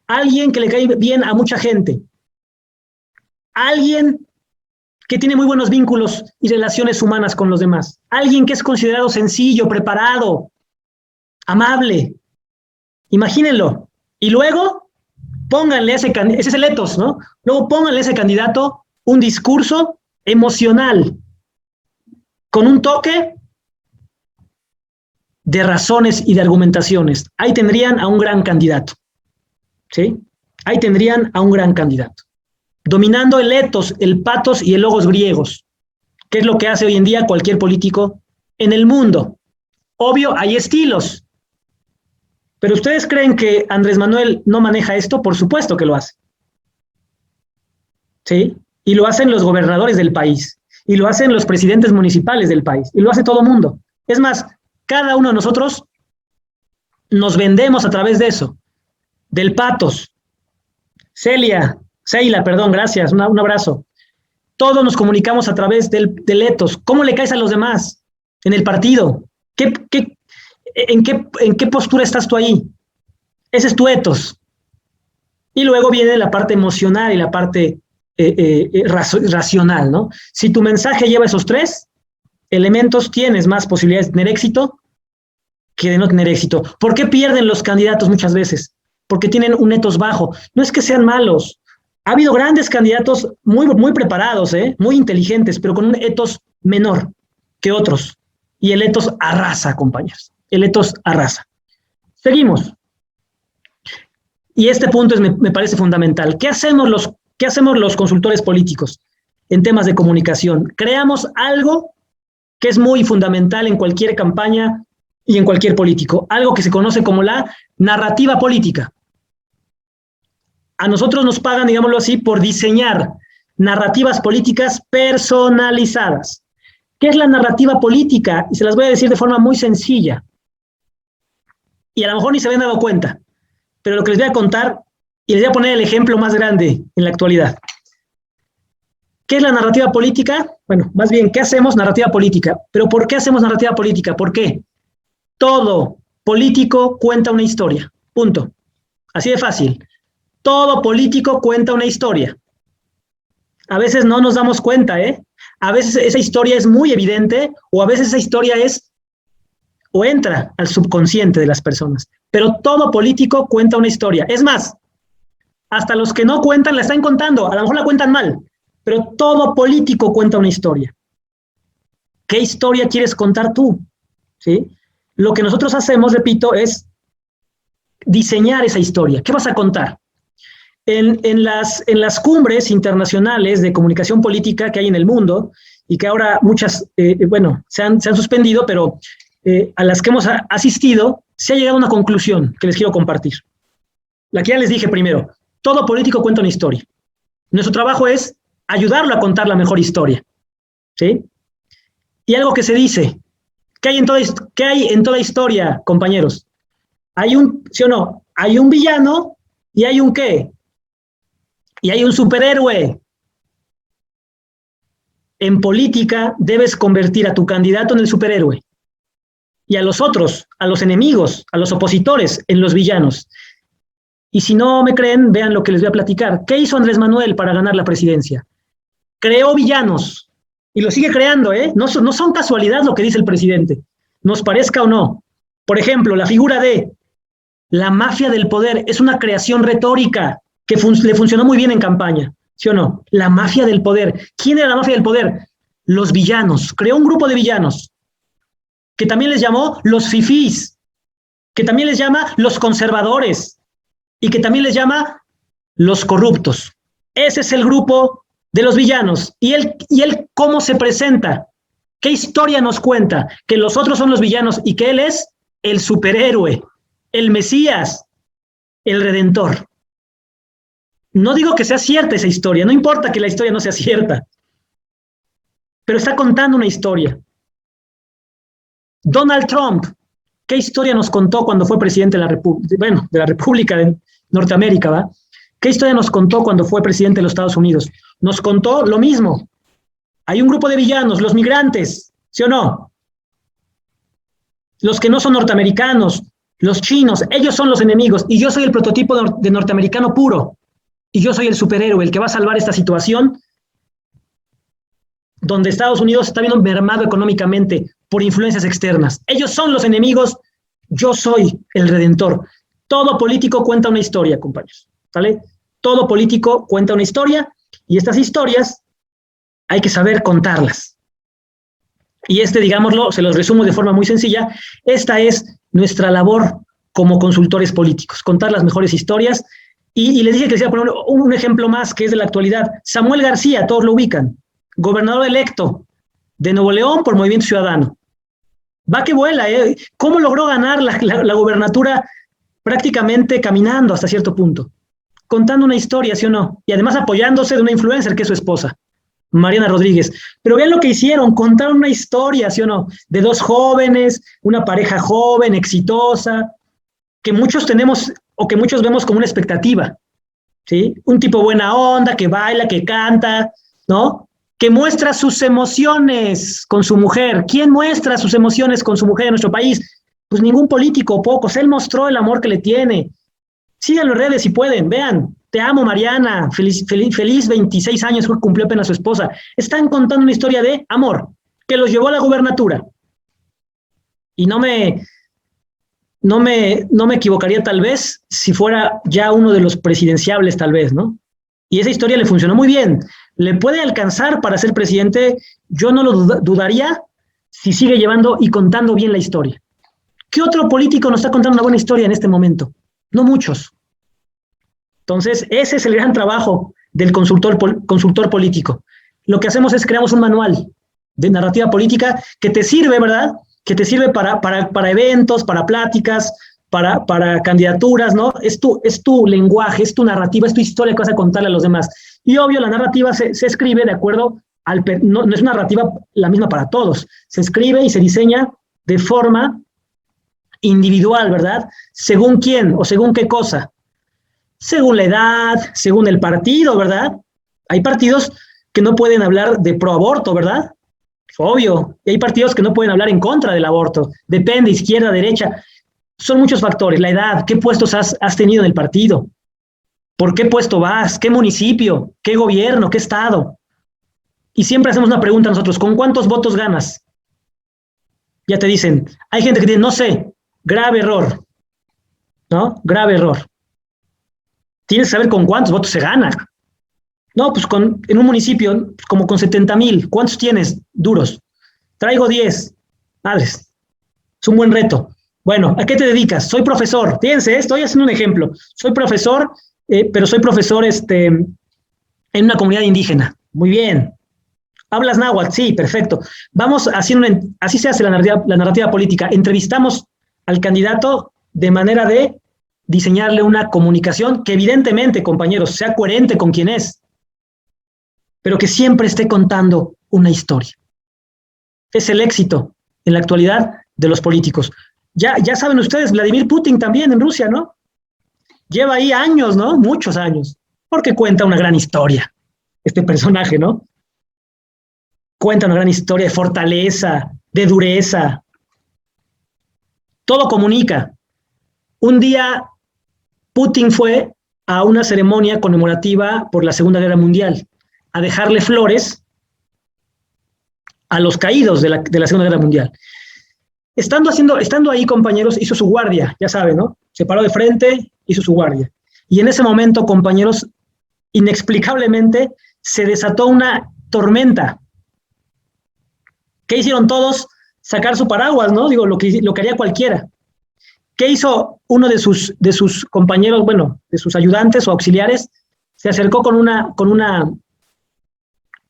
alguien que le cae bien a mucha gente, alguien que tiene muy buenos vínculos y relaciones humanas con los demás, alguien que es considerado sencillo, preparado, amable. Imagínenlo. Y luego pónganle ese es el etos, ¿no? Luego pónganle a ese candidato un discurso emocional con un toque de razones y de argumentaciones. Ahí tendrían a un gran candidato. ¿Sí? Ahí tendrían a un gran candidato. Dominando el etos, el patos y el logos griegos, que es lo que hace hoy en día cualquier político en el mundo. Obvio, hay estilos. ¿Pero ustedes creen que Andrés Manuel no maneja esto? Por supuesto que lo hace. ¿Sí? Y lo hacen los gobernadores del país, y lo hacen los presidentes municipales del país, y lo hace todo el mundo. Es más, cada uno de nosotros nos vendemos a través de eso, del patos. Seila, perdón, gracias, un abrazo. Todos nos comunicamos a través del etos. ¿Cómo le caes a los demás en el partido? ¿En qué postura estás tú ahí? Ese es tu etos. Y luego viene la parte emocional y la parte racional, ¿no? Si tu mensaje lleva esos 3 elementos, tienes más posibilidades de tener éxito que de no tener éxito. ¿Por qué pierden los candidatos muchas veces? Porque tienen un etos bajo. No es que sean malos. Ha habido grandes candidatos muy, muy preparados, muy inteligentes, pero con un etos menor que otros. Y el etos arrasa, compañeros. El etos arrasa. Seguimos. Y este punto me parece fundamental. ¿Qué hacemos los consultores políticos en temas de comunicación? Creamos algo que es muy fundamental en cualquier campaña y en cualquier político, algo que se conoce como la narrativa política. A nosotros nos pagan, digámoslo así, por diseñar narrativas políticas personalizadas. ¿Qué es la narrativa política? Y se las voy a decir de forma muy sencilla. Y a lo mejor ni se habían dado cuenta, pero lo que les voy a contar, y les voy a poner el ejemplo más grande en la actualidad. ¿Qué es la narrativa política? Bueno, más bien, ¿qué hacemos? Narrativa política. ¿Pero por qué hacemos narrativa política? ¿Por qué? Todo político cuenta una historia. Punto. Así de fácil. Todo político cuenta una historia. A veces no nos damos cuenta, A veces esa historia es muy evidente, o a veces esa historia o entra al subconsciente de las personas. Pero todo político cuenta una historia. Es más, hasta los que no cuentan la están contando. A lo mejor la cuentan mal, pero todo político cuenta una historia. ¿Qué historia quieres contar tú? ¿Sí? Lo que nosotros hacemos, repito, es diseñar esa historia. ¿Qué vas a contar? En las cumbres internacionales de comunicación política que hay en el mundo, y que ahora muchas, se han suspendido, pero a las que hemos asistido, se ha llegado a una conclusión que les quiero compartir. La que ya les dije primero, todo político cuenta una historia. Nuestro trabajo es ayudarlo a contar la mejor historia. ¿Sí? Y algo que se dice, ¿qué hay en toda historia, compañeros? Hay un, ¿sí o no? Hay un villano y hay un ¿qué? Y hay un superhéroe. En política debes convertir a tu candidato en el superhéroe y a los otros, a los enemigos, a los opositores, en los villanos. Y si no me creen, vean lo que les voy a platicar. ¿Qué hizo Andrés Manuel para ganar la presidencia? Creó villanos y lo sigue creando, No son casualidad lo que dice el presidente, nos parezca o no. Por ejemplo, la figura de la mafia del poder es una creación retórica que le funcionó muy bien en campaña, ¿sí o no? La mafia del poder. ¿Quién era la mafia del poder? Los villanos. Creó un grupo de villanos que también les llamó los fifís, que también les llama los conservadores y que también les llama los corruptos. Ese es el grupo de los villanos. ¿Y él cómo se presenta? ¿Qué historia nos cuenta? Que los otros son los villanos y que él es el superhéroe, el Mesías, el Redentor. No digo que sea cierta esa historia, no importa que la historia no sea cierta, pero está contando una historia. Donald Trump, ¿qué historia nos contó cuando fue presidente de la República de Norteamérica, ¿va? ¿Qué historia nos contó cuando fue presidente de los Estados Unidos? Nos contó lo mismo. Hay un grupo de villanos, los migrantes, ¿sí o no? Los que no son norteamericanos, los chinos, ellos son los enemigos, y yo soy el prototipo de norteamericano puro, y yo soy el superhéroe, el que va a salvar esta situación donde Estados Unidos está viendo mermado económicamente por influencias externas. Ellos son los enemigos, yo soy el redentor. Todo político cuenta una historia, compañeros, ¿vale? Todo político cuenta una historia, y estas historias hay que saber contarlas. Y digámoslo, se los resumo de forma muy sencilla, esta es nuestra labor como consultores políticos, contar las mejores historias. Y les dije que les iba a poner un ejemplo más que es de la actualidad. Samuel García, todos lo ubican, gobernador electo de Nuevo León por Movimiento Ciudadano. Va que vuela, ¿eh? ¿Cómo logró ganar la gobernatura prácticamente caminando hasta cierto punto? Contando una historia, ¿sí o no? Y además apoyándose de una influencer que es su esposa, Mariana Rodríguez. Pero vean lo que hicieron, contaron una historia, ¿sí o no? De dos jóvenes, una pareja joven, exitosa, que muchos tenemos o que muchos vemos como una expectativa, ¿sí? Un tipo buena onda, que baila, que canta, ¿no? Que muestra sus emociones con su mujer. ¿Quién muestra sus emociones con su mujer en nuestro país? Pues ningún político, pocos. Él mostró el amor que le tiene. Síganlo en redes si pueden, vean. Te amo, Mariana. Feliz 26 años, cumplió apenas su esposa. Están contando una historia de amor que los llevó a la gubernatura. Y no me equivocaría tal vez si fuera ya uno de los presidenciables tal vez, ¿no? Y esa historia le funcionó muy bien. ¿Le puede alcanzar para ser presidente? Yo no lo dudaría si sigue llevando y contando bien la historia. ¿Qué otro político nos está contando una buena historia en este momento? No muchos. Entonces, ese es el gran trabajo del consultor político. Lo que hacemos es creamos un manual de narrativa política que te sirve, ¿verdad? Que te sirve para eventos, para pláticas, para candidaturas, ¿no? Es tu lenguaje, es tu narrativa, es tu historia que vas a contarle a los demás. Y obvio, la narrativa se escribe de acuerdo no es una narrativa la misma para todos. Se escribe y se diseña de forma individual, ¿verdad? ¿Según quién o según qué cosa? Según la edad, según el partido, ¿verdad? Hay partidos que no pueden hablar de proaborto, ¿verdad? Obvio. Y hay partidos que no pueden hablar en contra del aborto. Depende, izquierda, derecha. Son muchos factores. La edad, qué puestos has tenido en el partido, por qué puesto vas, qué municipio, qué gobierno, qué estado. Y siempre hacemos una pregunta nosotros, ¿con cuántos votos ganas? Ya te dicen, hay gente que dice, no sé, grave error, ¿no? Grave error. Tienes que saber con cuántos votos se gana. No, pues en un municipio, como con 70,000, ¿cuántos tienes duros? Traigo 10. Madres, es un buen reto. Bueno, ¿a qué te dedicas? Soy profesor. Fíjense, estoy haciendo un ejemplo. Soy profesor, pero soy profesor en una comunidad indígena. Muy bien. ¿Hablas náhuatl? Sí, perfecto. Vamos haciendo, así se hace la narrativa política. Entrevistamos al candidato de manera de diseñarle una comunicación que evidentemente, compañeros, sea coherente con quien es, pero que siempre esté contando una historia. Es el éxito en la actualidad de los políticos. Ya saben ustedes, Vladimir Putin también en Rusia, ¿no? Lleva ahí años, ¿no? Muchos años, porque cuenta una gran historia, este personaje, ¿no? Cuenta una gran historia de fortaleza, de dureza. Todo comunica. Un día Putin fue a una ceremonia conmemorativa por la Segunda Guerra Mundial, a dejarle flores a los caídos de la Segunda Guerra Mundial. Estando ahí, compañeros, hizo su guardia, ya saben, ¿no? Se paró de frente, hizo su guardia. Y en ese momento, compañeros, inexplicablemente se desató una tormenta. ¿Qué hicieron todos? Sacar su paraguas, ¿no? Digo, lo que haría cualquiera. ¿Qué hizo uno de sus compañeros, bueno, de sus ayudantes o auxiliares? Se acercó con una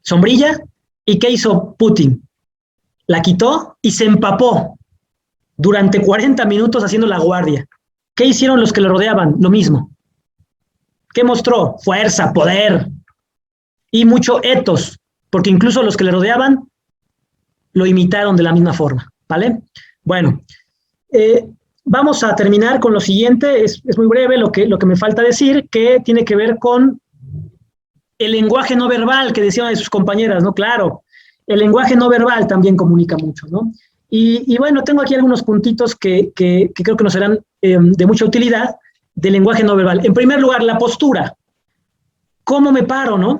sombrilla. ¿Y qué hizo Putin? la quitó y se empapó durante 40 minutos haciendo la guardia. ¿Qué hicieron los que lo rodeaban? Lo mismo. ¿Qué mostró? Fuerza, poder y mucho etos, porque incluso los que le rodeaban lo imitaron de la misma forma, ¿vale? Bueno, vamos a terminar con lo siguiente, es muy breve lo que me falta decir, que tiene que ver con el lenguaje no verbal que decían de sus compañeras, ¿no? Claro, el lenguaje no verbal también comunica mucho, ¿no? Y bueno, tengo aquí algunos puntitos que creo que nos serán de mucha utilidad del lenguaje no verbal. En primer lugar, la postura. ¿Cómo me paro, no?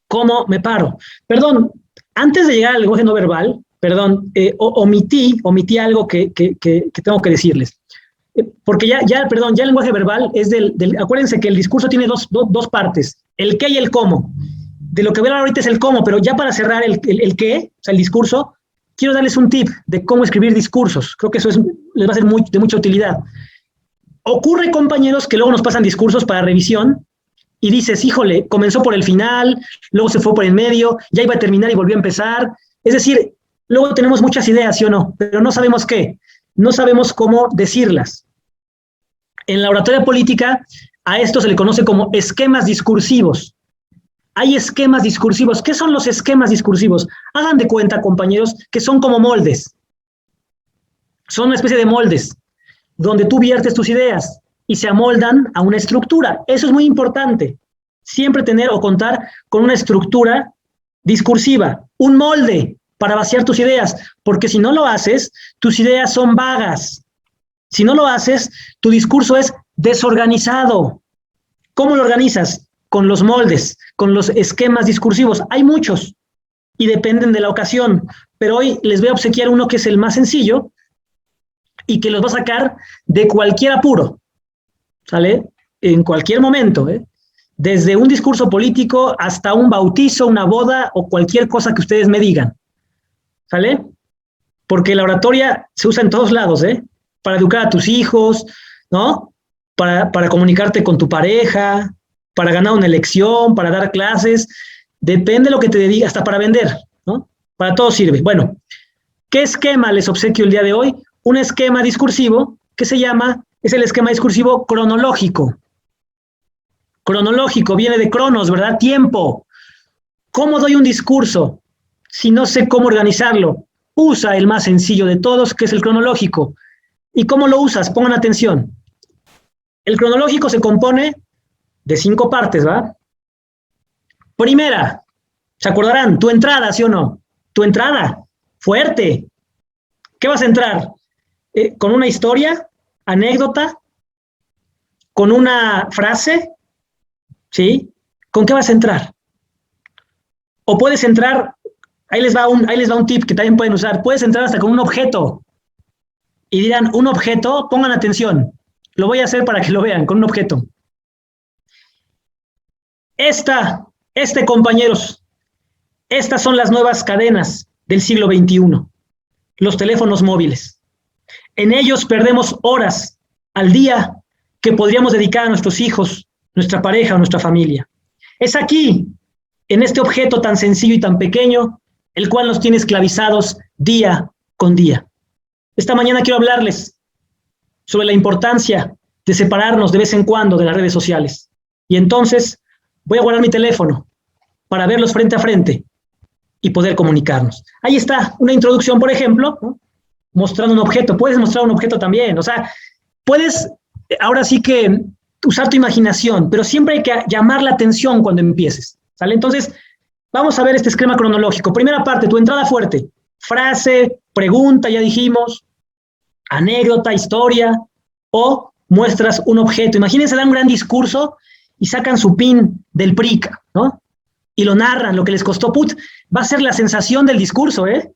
¿Cómo me paro? Perdón, antes de llegar al lenguaje no verbal, perdón, omití algo que tengo que decirles. Porque perdón, ya el lenguaje verbal es acuérdense que el discurso tiene dos partes, el qué y el cómo. De lo que voy a hablar ahorita es el cómo, pero ya para cerrar el qué, o sea, el discurso, quiero darles un tip de cómo escribir discursos. Creo que eso les va a ser de mucha utilidad. Ocurre, compañeros, que luego nos pasan discursos para revisión y dices, híjole, comenzó por el final, luego se fue por el medio, ya iba a terminar y volvió a empezar. Es decir, luego tenemos muchas ideas, ¿sí o no? Pero no sabemos qué, no sabemos cómo decirlas. En la oratoria política, a esto se le conoce como esquemas discursivos. Hay esquemas discursivos. ¿Qué son los esquemas discursivos? Hagan de cuenta, compañeros, que son como moldes. Son una especie de moldes, donde tú viertes tus ideas y se amoldan a una estructura. Eso es muy importante. Siempre tener o contar con una estructura discursiva, un molde para vaciar tus ideas, porque si no lo haces, tus ideas son vagas. Si no lo haces, tu discurso es desorganizado. ¿Cómo lo organizas? Con los moldes, con los esquemas discursivos. Hay muchos y dependen de la ocasión, pero hoy les voy a obsequiar uno que es el más sencillo y que los va a sacar de cualquier apuro, ¿sale? En cualquier momento, ¿eh? Desde un discurso político hasta un bautizo, una boda o cualquier cosa que ustedes me digan, ¿sale? Porque la oratoria se usa en todos lados, ¿eh? Para educar a tus hijos, ¿no? Para comunicarte con tu pareja, para ganar una elección, para dar clases, depende de lo que te dediques, hasta para vender, ¿no? Para todo sirve. Bueno, ¿qué esquema les obsequio el día de hoy? Un esquema discursivo que es el esquema discursivo cronológico. Cronológico, viene de cronos, ¿verdad? Tiempo. ¿Cómo doy un discurso si no sé cómo organizarlo? Usa el más sencillo de todos, que es el cronológico. ¿Y cómo lo usas? Pongan atención. El cronológico se compone de 5 partes, ¿va? Primera, ¿se acordarán? Tu entrada, ¿sí o no? Tu entrada, fuerte. ¿Qué vas a entrar? ¿Con una historia? ¿Anécdota? ¿Con una frase? ¿Sí? ¿Con qué vas a entrar? O puedes entrar, ahí les va un tip que también pueden usar, puedes entrar hasta con un objeto. Y dirán, ¿un objeto? Pongan atención. Lo voy a hacer para que lo vean, con un objeto. Compañeros, estas son las nuevas cadenas del siglo XXI, los teléfonos móviles. En ellos perdemos horas al día que podríamos dedicar a nuestros hijos, nuestra pareja o nuestra familia. Es aquí, en este objeto tan sencillo y tan pequeño, el cual nos tiene esclavizados día con día. Esta mañana quiero hablarles sobre la importancia de separarnos de vez en cuando de las redes sociales. Y entonces voy a guardar mi teléfono para verlos frente a frente y poder comunicarnos. Ahí está una introducción, por ejemplo, ¿no? Mostrando un objeto. Puedes mostrar un objeto también. O sea, puedes ahora sí que usar tu imaginación, pero siempre hay que llamar la atención cuando empieces, ¿sale? Entonces, vamos a ver este esquema cronológico. Primera parte, tu entrada fuerte. Frase, pregunta, ya dijimos, anécdota, historia, o muestras un objeto. Imagínense, dan un gran discurso y sacan su pin del PRICA, ¿no? Y lo narran, lo que les costó, va a ser la sensación del discurso, ¿eh?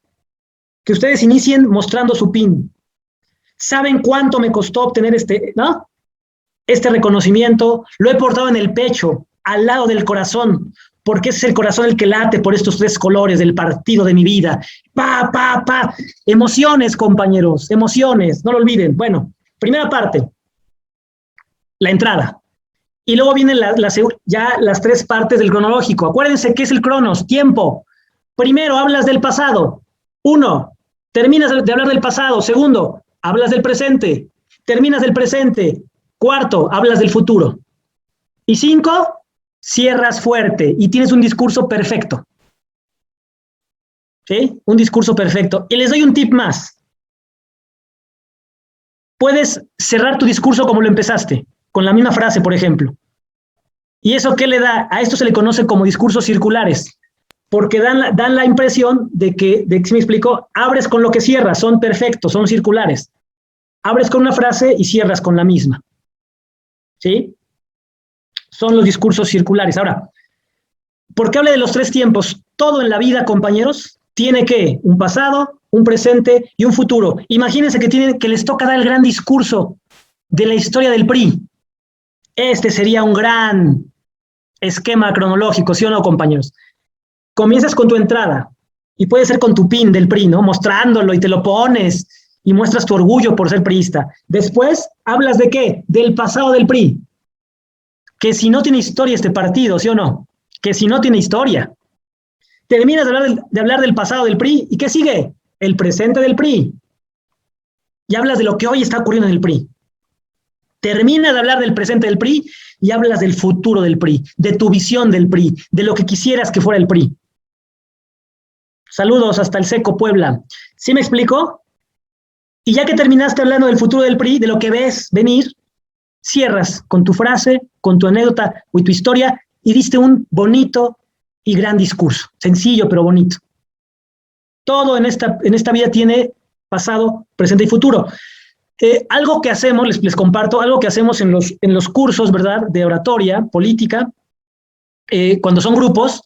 Que ustedes inicien mostrando su pin. ¿Saben cuánto me costó obtener ¿no? Este reconocimiento? Lo he portado en el pecho, al lado del corazón, porque ese es el corazón el que late por estos 3 colores del partido de mi vida. Emociones, compañeros, emociones, no lo olviden. Bueno, primera parte, la entrada. Y luego vienen ya las 3 partes del cronológico. Acuérdense qué es el cronos, tiempo. Primero, hablas del pasado. 1, terminas de hablar del pasado. Segundo, hablas del presente. Terminas del presente. 4, hablas del futuro. Y 5, cierras fuerte y tienes un discurso perfecto. ¿Sí? Un discurso perfecto. Y les doy un tip más. Puedes cerrar tu discurso como lo empezaste, con la misma frase, por ejemplo. ¿Y eso qué le da? A esto se le conoce como discursos circulares, porque dan la impresión de que, si me explico, abres con lo que cierras, son perfectos, son circulares. Abres con una frase y cierras con la misma. ¿Sí? Son los discursos circulares. Ahora, ¿por qué habla de los 3 tiempos? Todo en la vida, compañeros, tiene que un pasado, un presente y un futuro. Imagínense que les toca dar el gran discurso de la historia del PRI. Este sería un gran esquema cronológico, ¿sí o no, compañeros? Comienzas con tu entrada y puede ser con tu pin del PRI, ¿no? Mostrándolo y te lo pones y muestras tu orgullo por ser priista. Después, ¿hablas de qué? Del pasado del PRI. Que si no tiene historia este partido, ¿sí o no? Que si no tiene historia. Terminas de hablar del pasado del PRI, ¿y qué sigue? El presente del PRI. Y hablas de lo que hoy está ocurriendo en el PRI. Terminas de hablar del presente del PRI y hablas del futuro del PRI, de tu visión del PRI, de lo que quisieras que fuera el PRI. Saludos hasta el Seco, Puebla. ¿Sí me explico? Y ya que terminaste hablando del futuro del PRI, de lo que ves venir, cierras con tu frase, con tu anécdota o tu historia y diste un bonito y gran discurso. Sencillo, pero bonito. Todo en esta vida tiene pasado, presente y futuro. Algo que hacemos, les comparto, algo que hacemos en los cursos, ¿verdad?, de oratoria política, cuando son grupos,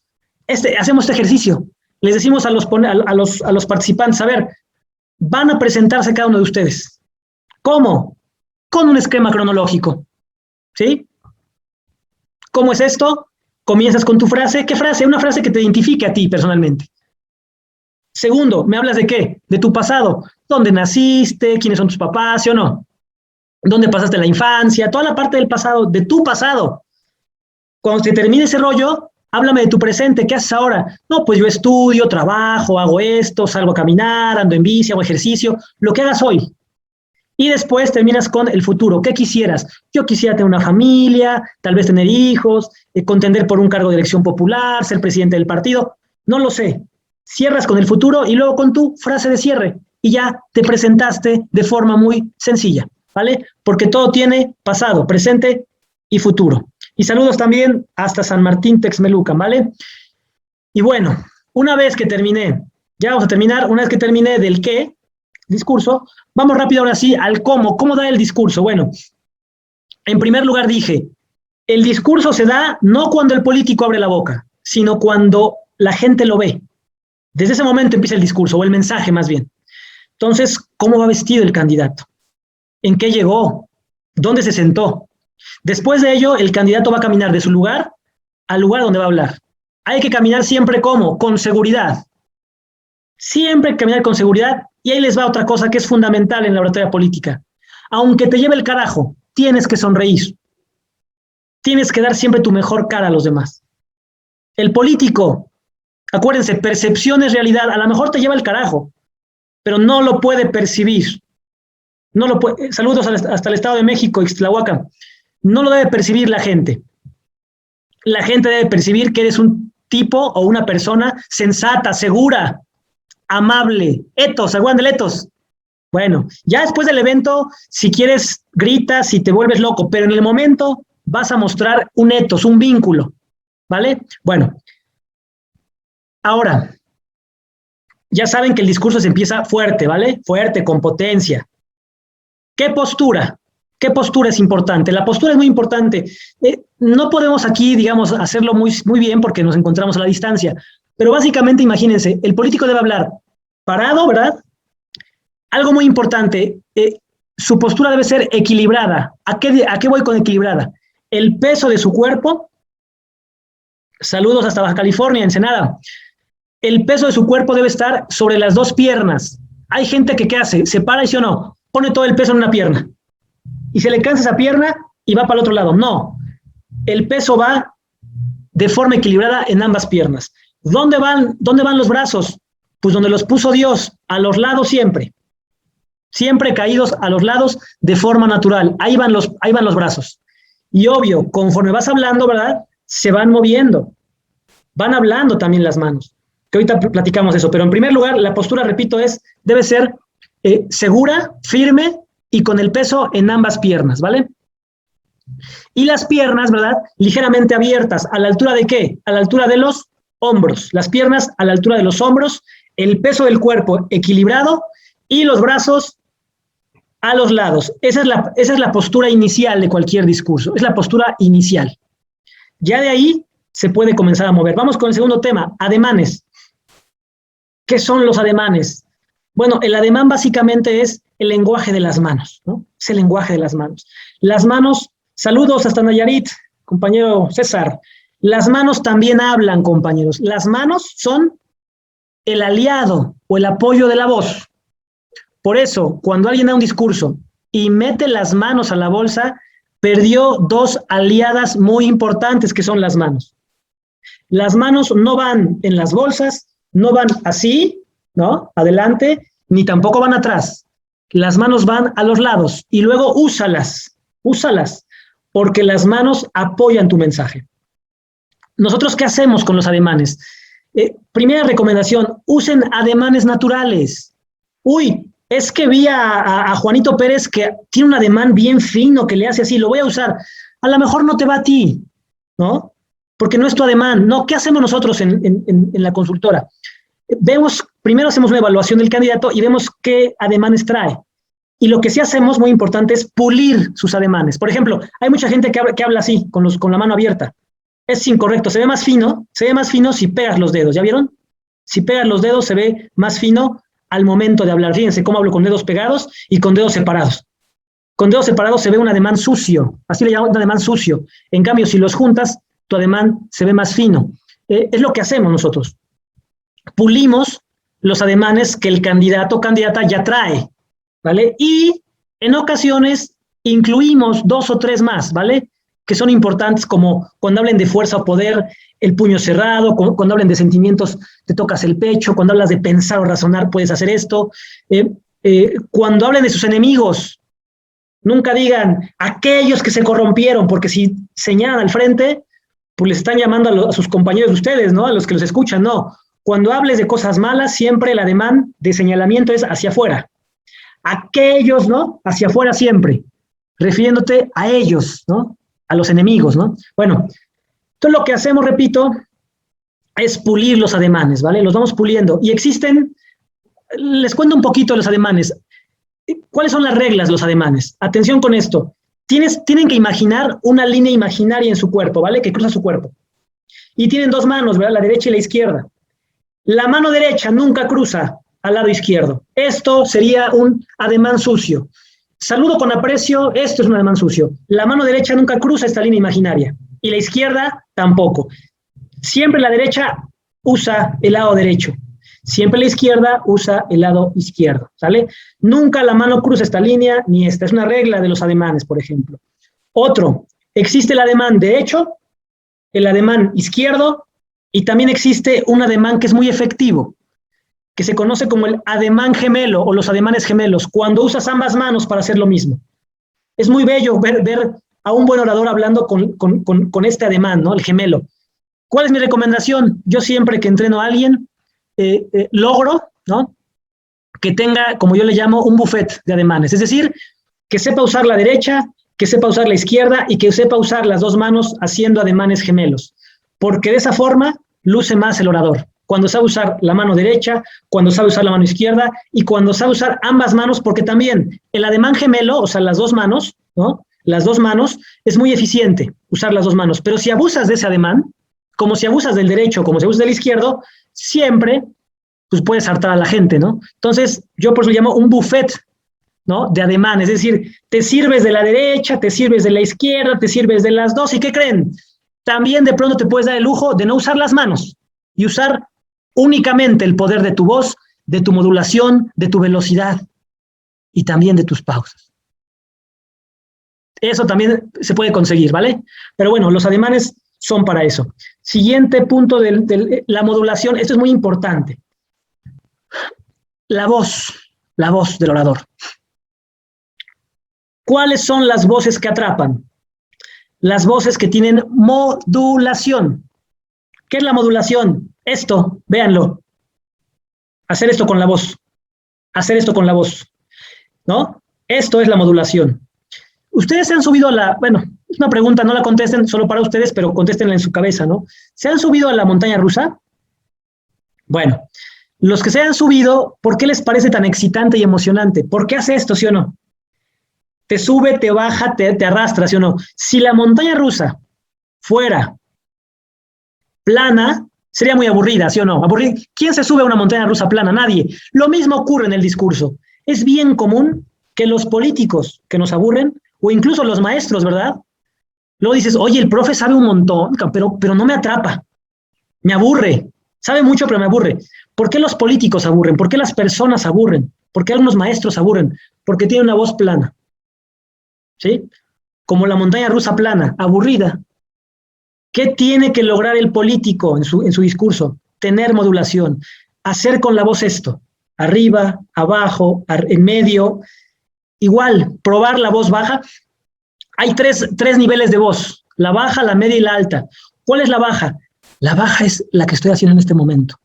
hacemos este ejercicio. Les decimos a los participantes, a ver, van a presentarse cada uno de ustedes. ¿Cómo? Con un esquema cronológico. ¿Sí? ¿Cómo es esto? Comienzas con tu frase. ¿Qué frase? Una frase que te identifique a ti personalmente. Segundo, ¿me hablas de qué? De tu pasado. ¿Dónde naciste? ¿Quiénes son tus papás? ¿Sí o no? ¿Dónde pasaste la infancia? Toda la parte del pasado, de tu pasado. Cuando se termine ese rollo, háblame de tu presente. ¿Qué haces ahora? No, pues yo estudio, trabajo, hago esto, salgo a caminar, ando en bici, hago ejercicio, lo que hagas hoy. Y después terminas con el futuro. ¿Qué quisieras? Yo quisiera tener una familia, tal vez tener hijos, contender por un cargo de elección popular, ser presidente del partido. No lo sé. Cierras con el futuro y luego con tu frase de cierre. Y ya te presentaste de forma muy sencilla, ¿vale? Porque todo tiene pasado, presente y futuro. Y saludos también hasta San Martín Texmelucan, ¿vale? Y bueno, una vez que terminé, ya vamos a terminar, una vez que terminé del qué, discurso, vamos rápido ahora sí al cómo. ¿Cómo da el discurso? Bueno, en primer lugar dije, el discurso se da no cuando el político abre la boca, sino cuando la gente lo ve. Desde ese momento empieza el discurso, o el mensaje más bien. Entonces, ¿cómo va vestido el candidato? ¿En qué llegó? ¿Dónde se sentó? Después de ello, el candidato va a caminar de su lugar al lugar donde va a hablar. Hay que caminar siempre ¿cómo? Con seguridad. Siempre hay que caminar con seguridad. Y ahí les va otra cosa que es fundamental en la oratoria política. Aunque te lleve el carajo, tienes que sonreír. Tienes que dar siempre tu mejor cara a los demás. El político, acuérdense, percepción es realidad. A lo mejor te lleva el carajo, pero no lo puede percibir. No lo puede. Saludos hasta el Estado de México, Ixtlahuaca. No lo debe percibir la gente. La gente debe percibir que eres un tipo o una persona sensata, segura, amable, etos, ¿aguán del etos? Bueno, ya después del evento, si quieres, gritas y te vuelves loco, pero en el momento vas a mostrar un etos, un vínculo, ¿vale? Bueno, ahora, ya saben que el discurso se empieza fuerte, ¿vale? Fuerte, con potencia. ¿Qué postura? ¿Qué postura es importante? La postura es muy importante. No podemos aquí, digamos, hacerlo muy, muy bien porque nos encontramos a la distancia, pero básicamente imagínense, el político debe hablar parado, ¿verdad? Algo muy importante, su postura debe ser equilibrada. ¿A qué voy con equilibrada? El peso de su cuerpo, saludos hasta Baja California, Ensenada, el peso de su cuerpo debe estar sobre las 2 piernas. Hay gente que ¿qué hace? Se para y sí o no, pone todo el peso en una pierna. Y se le cansa esa pierna y va para el otro lado. No, el peso va de forma equilibrada en ambas piernas. ¿Dónde van los brazos? Pues donde los puso Dios, a los lados siempre. Siempre caídos a los lados de forma natural. Ahí van los brazos. Y obvio, conforme vas hablando, ¿verdad? Se van moviendo. Van hablando también las manos. Que ahorita platicamos eso. Pero en primer lugar, la postura, repito, debe ser segura, firme y con el peso en ambas piernas, ¿vale? Y las piernas, ¿verdad? Ligeramente abiertas. ¿A la altura de qué? A la altura de los hombros. Las piernas a la altura de los hombros, el peso del cuerpo equilibrado y los brazos a los lados. Esa es la postura inicial de cualquier discurso. Es la postura inicial. Ya de ahí se puede comenzar a mover. Vamos con el segundo tema, ademanes. ¿Qué son los ademanes? Bueno, el ademán básicamente es el lenguaje de las manos, ¿no? Es el lenguaje de las manos. Las manos, saludos hasta Nayarit, compañero César. Las manos también hablan, compañeros. Las manos son el aliado o el apoyo de la voz. Por eso, cuando alguien da un discurso y mete las manos a la bolsa, perdió dos aliadas muy importantes que son las manos. Las manos no van en las bolsas, no van así, ¿no? Adelante, ni tampoco van atrás. Las manos van a los lados y luego úsalas, porque las manos apoyan tu mensaje. ¿Nosotros qué hacemos con los ademanes? Primera recomendación, usen ademanes naturales. Uy, es que vi a Juanito Pérez que tiene un ademán bien fino que le hace así, lo voy a usar. A lo mejor no te va a ti, ¿no? Porque no es tu ademán. No, ¿qué hacemos nosotros en la consultora? Primero hacemos una evaluación del candidato y vemos qué ademanes trae. Y lo que sí hacemos, muy importante, es pulir sus ademanes. Por ejemplo, hay mucha gente que habla así, con la mano abierta. Es incorrecto, se ve más fino si pegas los dedos, ¿ya vieron? Si pegas los dedos se ve más fino al momento de hablar. Fíjense cómo hablo con dedos pegados y con dedos separados. Con dedos separados se ve un ademán sucio, así le llamamos un ademán sucio. En cambio, si los juntas, tu ademán se ve más fino. Es lo que hacemos nosotros. Pulimos los ademanes que el candidato o candidata ya trae, ¿vale? Y en ocasiones incluimos 2 o 3 más, ¿vale? Que son importantes, como cuando hablen de fuerza o poder, el puño cerrado, cuando hablen de sentimientos, te tocas el pecho, cuando hablas de pensar o razonar, puedes hacer esto. Cuando hablen de sus enemigos, nunca digan aquellos que se corrompieron, porque si señalan al frente, pues les están llamando a sus compañeros de ustedes, ¿no? A los que los escuchan, no. Cuando hables de cosas malas, siempre el ademán de señalamiento es hacia afuera. Aquellos, ¿no? Hacia afuera siempre, refiriéndote a ellos, ¿no? A los enemigos, ¿no? Bueno, entonces lo que hacemos, repito, es pulir los ademanes, ¿vale? Los vamos puliendo. Y existen, les cuento un poquito de los ademanes. ¿Cuáles son las reglas de los ademanes? Atención con esto. Tienen que imaginar una línea imaginaria en su cuerpo, ¿vale? Que cruza su cuerpo. Y tienen 2 manos, ¿verdad? La derecha y la izquierda. La mano derecha nunca cruza al lado izquierdo. Esto sería un ademán sucio. Saludo con aprecio, esto es un ademán sucio. La mano derecha nunca cruza esta línea imaginaria y la izquierda tampoco. Siempre la derecha usa el lado derecho. Siempre la izquierda usa el lado izquierdo, ¿sale? Nunca la mano cruza esta línea ni esta. Es una regla de los ademanes, por ejemplo. Otro, existe el ademán derecho, el ademán izquierdo y también existe un ademán que es muy efectivo, que se conoce como el ademán gemelo o los ademanes gemelos, cuando usas ambas manos para hacer lo mismo. Es muy bello ver a un buen orador hablando con este ademán, ¿no? El gemelo. ¿Cuál es mi recomendación? Yo siempre que entreno a alguien, logro, ¿no? Que tenga, como yo le llamo, un buffet de ademanes. Es decir, que sepa usar la derecha, que sepa usar la izquierda y que sepa usar las 2 manos haciendo ademanes gemelos. Porque de esa forma luce más el orador. Cuando sabe usar la mano derecha, cuando sabe usar la mano izquierda y cuando sabe usar ambas manos, porque también el ademán gemelo, o sea, las 2 manos, ¿no? Las 2 manos, es muy eficiente usar las 2 manos, pero si abusas de ese ademán, como si abusas del derecho, como si abusas del izquierdo, siempre, pues puedes hartar a la gente, ¿no? Entonces, yo por eso le llamo un buffet, ¿no? De ademán, es decir, te sirves de la derecha, te sirves de la izquierda, te sirves de las 2, ¿y qué creen? También de pronto te puedes dar el lujo de no usar las manos y usar únicamente el poder de tu voz, de tu modulación, de tu velocidad y también de tus pausas. Eso también se puede conseguir, ¿vale? Pero bueno, los ademanes son para eso. Siguiente punto de la modulación, esto es muy importante. La voz del orador. ¿Cuáles son las voces que atrapan? Las voces que tienen modulación. ¿Qué es la modulación? Esto, véanlo. Hacer esto con la voz. Hacer esto con la voz. ¿No? Esto es la modulación. Ustedes se han subido a la... Bueno, es una pregunta, no la contesten solo para ustedes, pero contéstenla en su cabeza, ¿no? ¿Se han subido a la montaña rusa? Bueno, los que se han subido, ¿por qué les parece tan excitante y emocionante? ¿Por qué hace esto, sí o no? Te sube, te baja, te arrastra, ¿sí o no? Si la montaña rusa fuera plana, sería muy aburrida, ¿sí o no? ¿Quién se sube a una montaña rusa plana? Nadie. Lo mismo ocurre en el discurso. Es bien común que los políticos que nos aburren, o incluso los maestros, ¿verdad? Luego dices, oye, el profe sabe un montón, pero no me atrapa. Me aburre. Sabe mucho, pero me aburre. ¿Por qué los políticos aburren? ¿Por qué las personas aburren? ¿Por qué algunos maestros aburren? Porque tienen una voz plana. ¿Sí? Como la montaña rusa plana, aburrida. ¿Qué tiene que lograr el político en su discurso? Tener modulación. Hacer con la voz esto. Arriba, abajo, en medio. Igual, probar la voz baja. Hay tres niveles de voz. La baja, la media y la alta. ¿Cuál es la baja? La baja es la que estoy haciendo en este momento.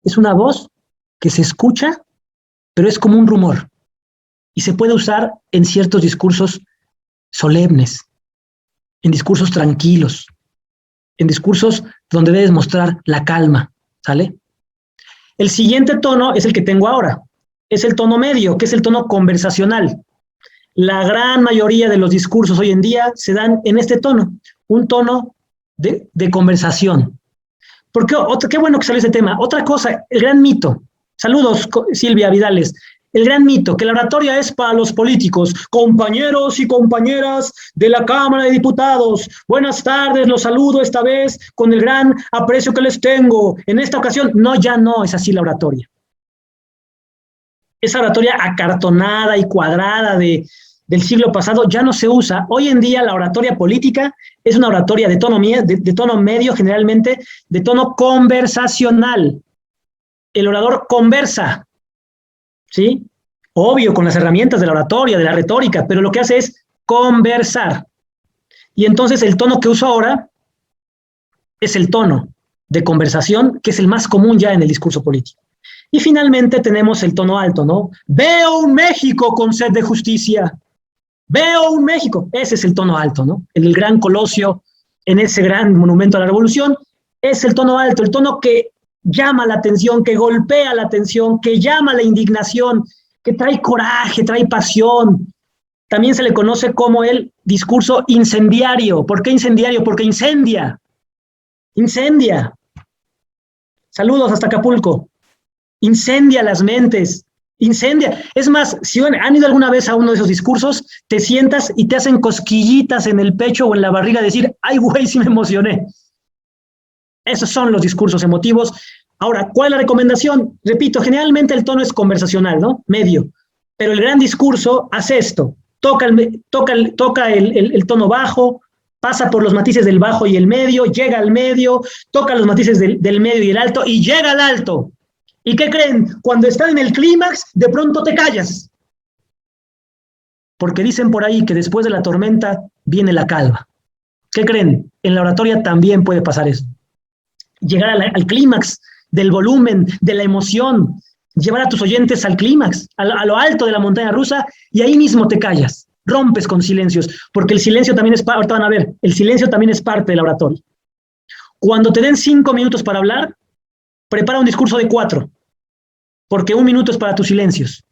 Es una voz que se escucha, pero es como un rumor. Y se puede usar en ciertos discursos solemnes, en discursos tranquilos, en discursos donde debes mostrar la calma, ¿sale? El siguiente tono es el que tengo ahora. Es el tono medio, que es el tono conversacional. La gran mayoría de los discursos hoy en día se dan en este tono, un tono de conversación. Porque qué bueno que salió ese tema. Otra cosa, el gran mito. Saludos, Silvia Vidales. El gran mito, que la oratoria es para los políticos, compañeros y compañeras de la Cámara de Diputados. Buenas tardes, los saludo esta vez con el gran aprecio que les tengo. En esta ocasión, no, ya no es así la oratoria. Esa oratoria acartonada y cuadrada del siglo pasado ya no se usa. Hoy en día la oratoria política es una oratoria de tono medio, generalmente de tono conversacional. El orador conversa, ¿sí? Obvio, con las herramientas de la oratoria, de la retórica, pero lo que hace es conversar. Y entonces el tono que uso ahora es el tono de conversación, que es el más común ya en el discurso político. Y finalmente tenemos el tono alto, ¿no? Veo un México con sed de justicia. Veo un México. Ese es el tono alto, ¿no? En el gran Colosio, en ese gran monumento a la revolución, es el tono alto, el tono que llama la atención, que golpea la atención, que llama la indignación, que trae coraje, trae pasión. También se le conoce como el discurso incendiario. ¿Por qué incendiario? Porque incendia. Incendia. Saludos hasta Acapulco. Incendia las mentes. Incendia. Es más, si han ido alguna vez a uno de esos discursos, te sientas y te hacen cosquillitas en el pecho o en la barriga, decir, ay, güey, sí me emocioné. Esos son los discursos emotivos. Ahora, ¿cuál es la recomendación? Repito, generalmente el tono es conversacional, ¿no? Medio. Pero el gran discurso hace esto. Toca el tono bajo, pasa por los matices del bajo y el medio, llega al medio, toca los matices del medio y el alto, y llega al alto. ¿Y qué creen? Cuando están en el clímax, de pronto te callas. Porque dicen por ahí que después de la tormenta viene la calma. ¿Qué creen? En la oratoria también puede pasar eso. Llegar al clímax del volumen, de la emoción, llevar a tus oyentes al clímax, a lo alto de la montaña rusa, y ahí mismo te callas, rompes con silencios, porque el silencio también es parte, ahorita van a ver, el silencio también es parte de la oratoria. Cuando te den 5 minutos para hablar, prepara un discurso de 4, porque 1 minuto es para tus silencios.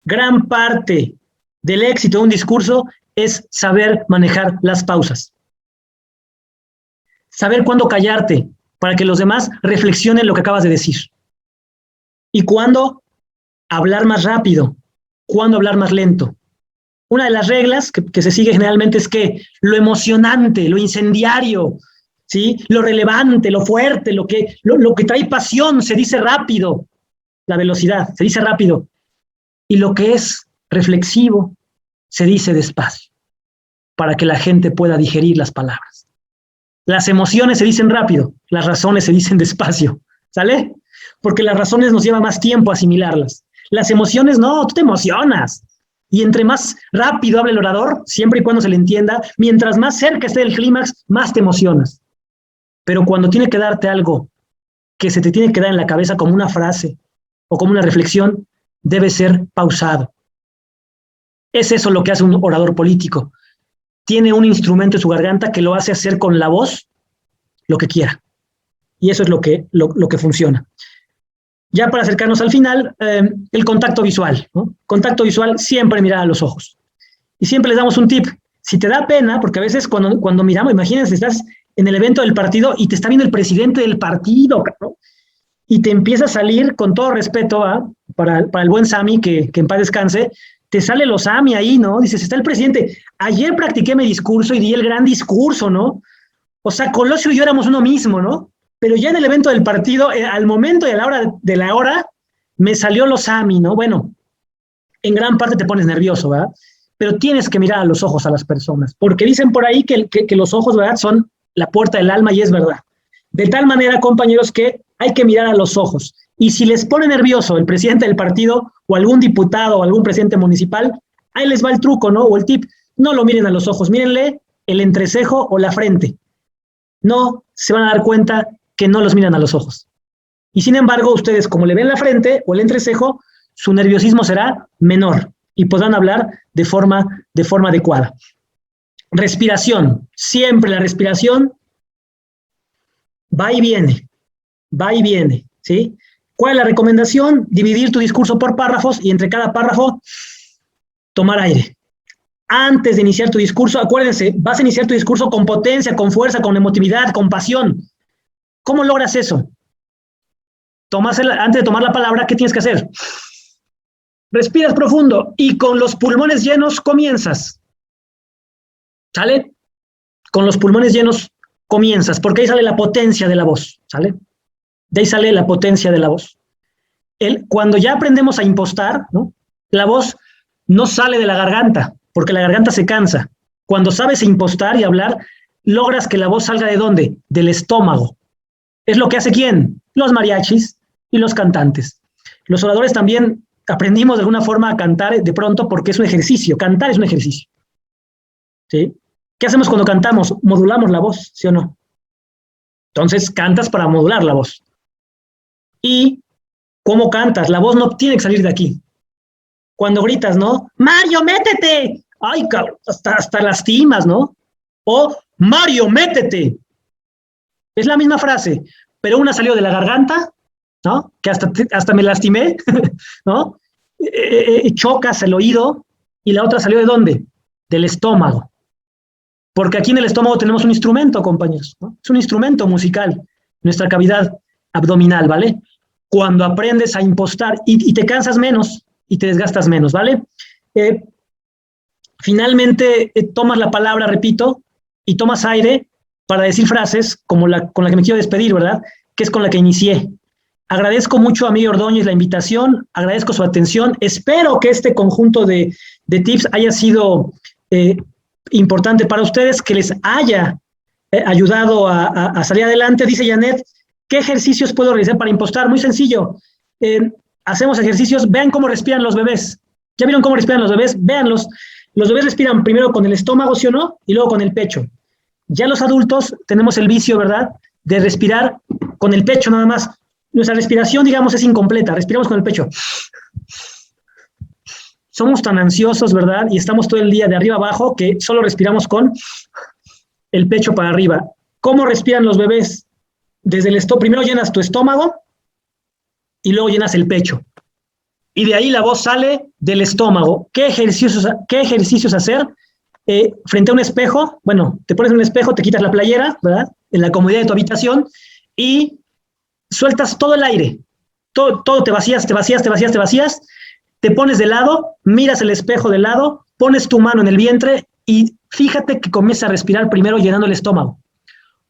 Gran parte del éxito de un discurso es saber manejar las pausas. Saber cuándo callarte para que los demás reflexionen lo que acabas de decir. Y cuándo hablar más rápido, cuándo hablar más lento. Una de las reglas que se sigue generalmente es que lo emocionante, lo incendiario, ¿sí? Lo relevante, lo fuerte, lo que trae pasión, se dice rápido. La velocidad, se dice rápido. Y lo que es reflexivo, se dice despacio, para que la gente pueda digerir las palabras. Las emociones se dicen rápido, las razones se dicen despacio, ¿sale? Porque las razones nos lleva más tiempo asimilarlas. Las emociones no, tú te emocionas. Y entre más rápido hable el orador, siempre y cuando se le entienda, mientras más cerca esté del clímax, más te emocionas. Pero cuando tiene que darte algo que se te tiene que dar en la cabeza como una frase o como una reflexión, debe ser pausado. Es eso lo que hace un orador político. Tiene un instrumento en su garganta que lo hace hacer con la voz lo que quiera. Y eso es lo que funciona. Ya para acercarnos al final, el contacto visual, ¿no? Contacto visual, siempre mirar a los ojos. Y siempre les damos un tip. Si te da pena, porque a veces cuando miramos, imagínense, estás en el evento del partido y te está viendo el presidente del partido, ¿no? Y te empieza a salir, con todo respeto, para el buen Sami, que en paz descanse, te sale los Sami ahí, ¿no? Dices, está el presidente. Ayer practiqué mi discurso y di el gran discurso, ¿no? O sea, Colosio y yo éramos uno mismo, ¿no? Pero ya en el evento del partido, al momento y a la hora de la hora, me salió los Sami, ¿no? Bueno, en gran parte te pones nervioso, ¿verdad? Pero tienes que mirar a los ojos a las personas, porque dicen por ahí que los ojos, ¿verdad?, son la puerta del alma, y es verdad. De tal manera, compañeros, que hay que mirar a los ojos. Y si les pone nervioso el presidente del partido, o algún diputado, o algún presidente municipal, ahí les va el truco, ¿no? O el tip. No lo miren a los ojos, mírenle el entrecejo o la frente. No se van a dar cuenta que no los miran a los ojos. Y sin embargo, ustedes, como le ven la frente o el entrecejo, su nerviosismo será menor y podrán hablar de forma adecuada. Respiración. Siempre la respiración va y viene, ¿sí? ¿Cuál es la recomendación? Dividir tu discurso por párrafos y entre cada párrafo tomar aire. Antes de iniciar tu discurso, acuérdense, vas a iniciar tu discurso con potencia, con fuerza, con emotividad, con pasión. ¿Cómo logras eso? Antes de tomar la palabra, ¿qué tienes que hacer? Respiras profundo y con los pulmones llenos comienzas. ¿Sale? Con los pulmones llenos comienzas, porque ahí sale la potencia de la voz, ¿sale? De ahí sale la potencia de la voz. Cuando ya aprendemos a impostar, ¿no?, la voz no sale de la garganta, porque la garganta se cansa. Cuando sabes impostar y hablar, logras que la voz salga ¿de dónde? Del estómago. ¿Es lo que hace quién? Los mariachis y los cantantes. Los oradores también aprendimos de alguna forma a cantar de pronto porque es un ejercicio. Cantar es un ejercicio, ¿sí? ¿Qué hacemos cuando cantamos? Modulamos la voz, ¿sí o no? Entonces cantas para modular la voz. ¿Y cómo cantas? La voz no tiene que salir de aquí. Cuando gritas, ¿no? ¡Mario, métete! ¡Ay, cabrón! Hasta lastimas, ¿no? O ¡Mario, métete! Es la misma frase, pero una salió de la garganta, ¿no? Que hasta me lastimé, ¿no? Chocas el oído, y la otra salió ¿de dónde? Del estómago. Porque aquí en el estómago tenemos un instrumento, compañeros, ¿no? Es un instrumento musical, nuestra cavidad abdominal, ¿vale? Cuando aprendes a impostar y te cansas menos y te desgastas menos, ¿vale? Finalmente tomas la palabra, repito, y tomas aire para decir frases como con la que me quiero despedir, ¿verdad? Que es con la que inicié. Agradezco mucho a Miguel Ordóñez la invitación, agradezco su atención, espero que este conjunto de tips haya sido importante para ustedes, que les haya ayudado a salir adelante. Dice Janet, ¿qué ejercicios puedo realizar para impostar? Muy sencillo, hacemos ejercicios, vean cómo respiran los bebés. ¿Ya vieron cómo respiran los bebés? Véanlos. Los bebés respiran primero con el estómago, ¿sí o no? Y luego con el pecho. Ya los adultos tenemos el vicio, ¿verdad?, de respirar con el pecho nada más. Nuestra respiración, digamos, es incompleta, respiramos con el pecho. Somos tan ansiosos, ¿verdad? Y estamos todo el día de arriba abajo que solo respiramos con el pecho para arriba. ¿Cómo respiran los bebés? Desde el primero llenas tu estómago y luego llenas el pecho. Y de ahí la voz sale del estómago. ¿Qué ejercicios hacer? Frente a un espejo, bueno, te pones en un espejo, te quitas la playera, ¿verdad?, en la comodidad de tu habitación, y sueltas todo el aire, todo te vacías, te pones de lado, miras el espejo de lado, pones tu mano en el vientre y fíjate que comienza a respirar primero llenando el estómago.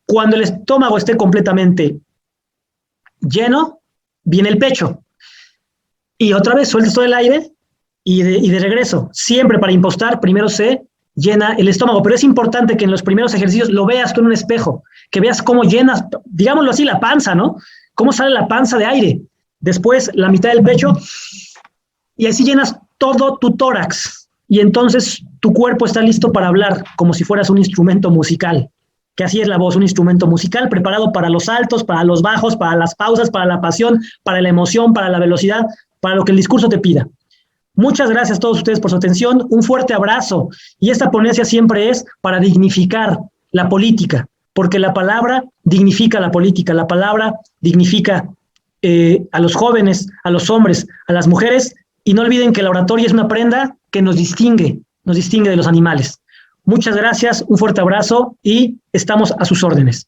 Cuando el estómago esté completamente lleno, viene el pecho. Y otra vez sueltas todo el aire y de regreso. Siempre para impostar, primero sé llena el estómago, pero es importante que en los primeros ejercicios lo veas tú en un espejo, que veas cómo llenas, digámoslo así, la panza, ¿no? Cómo sale la panza de aire. Después la mitad del pecho y así llenas todo tu tórax. Y entonces tu cuerpo está listo para hablar como si fueras un instrumento musical, que así es la voz, un instrumento musical preparado para los altos, para los bajos, para las pausas, para la pasión, para la emoción, para la velocidad, para lo que el discurso te pida. Muchas gracias a todos ustedes por su atención, un fuerte abrazo, y esta ponencia siempre es para dignificar la política, porque la palabra dignifica la política, la palabra dignifica a los jóvenes, a los hombres, a las mujeres, y no olviden que la oratoria es una prenda que nos distingue de los animales. Muchas gracias, un fuerte abrazo y estamos a sus órdenes.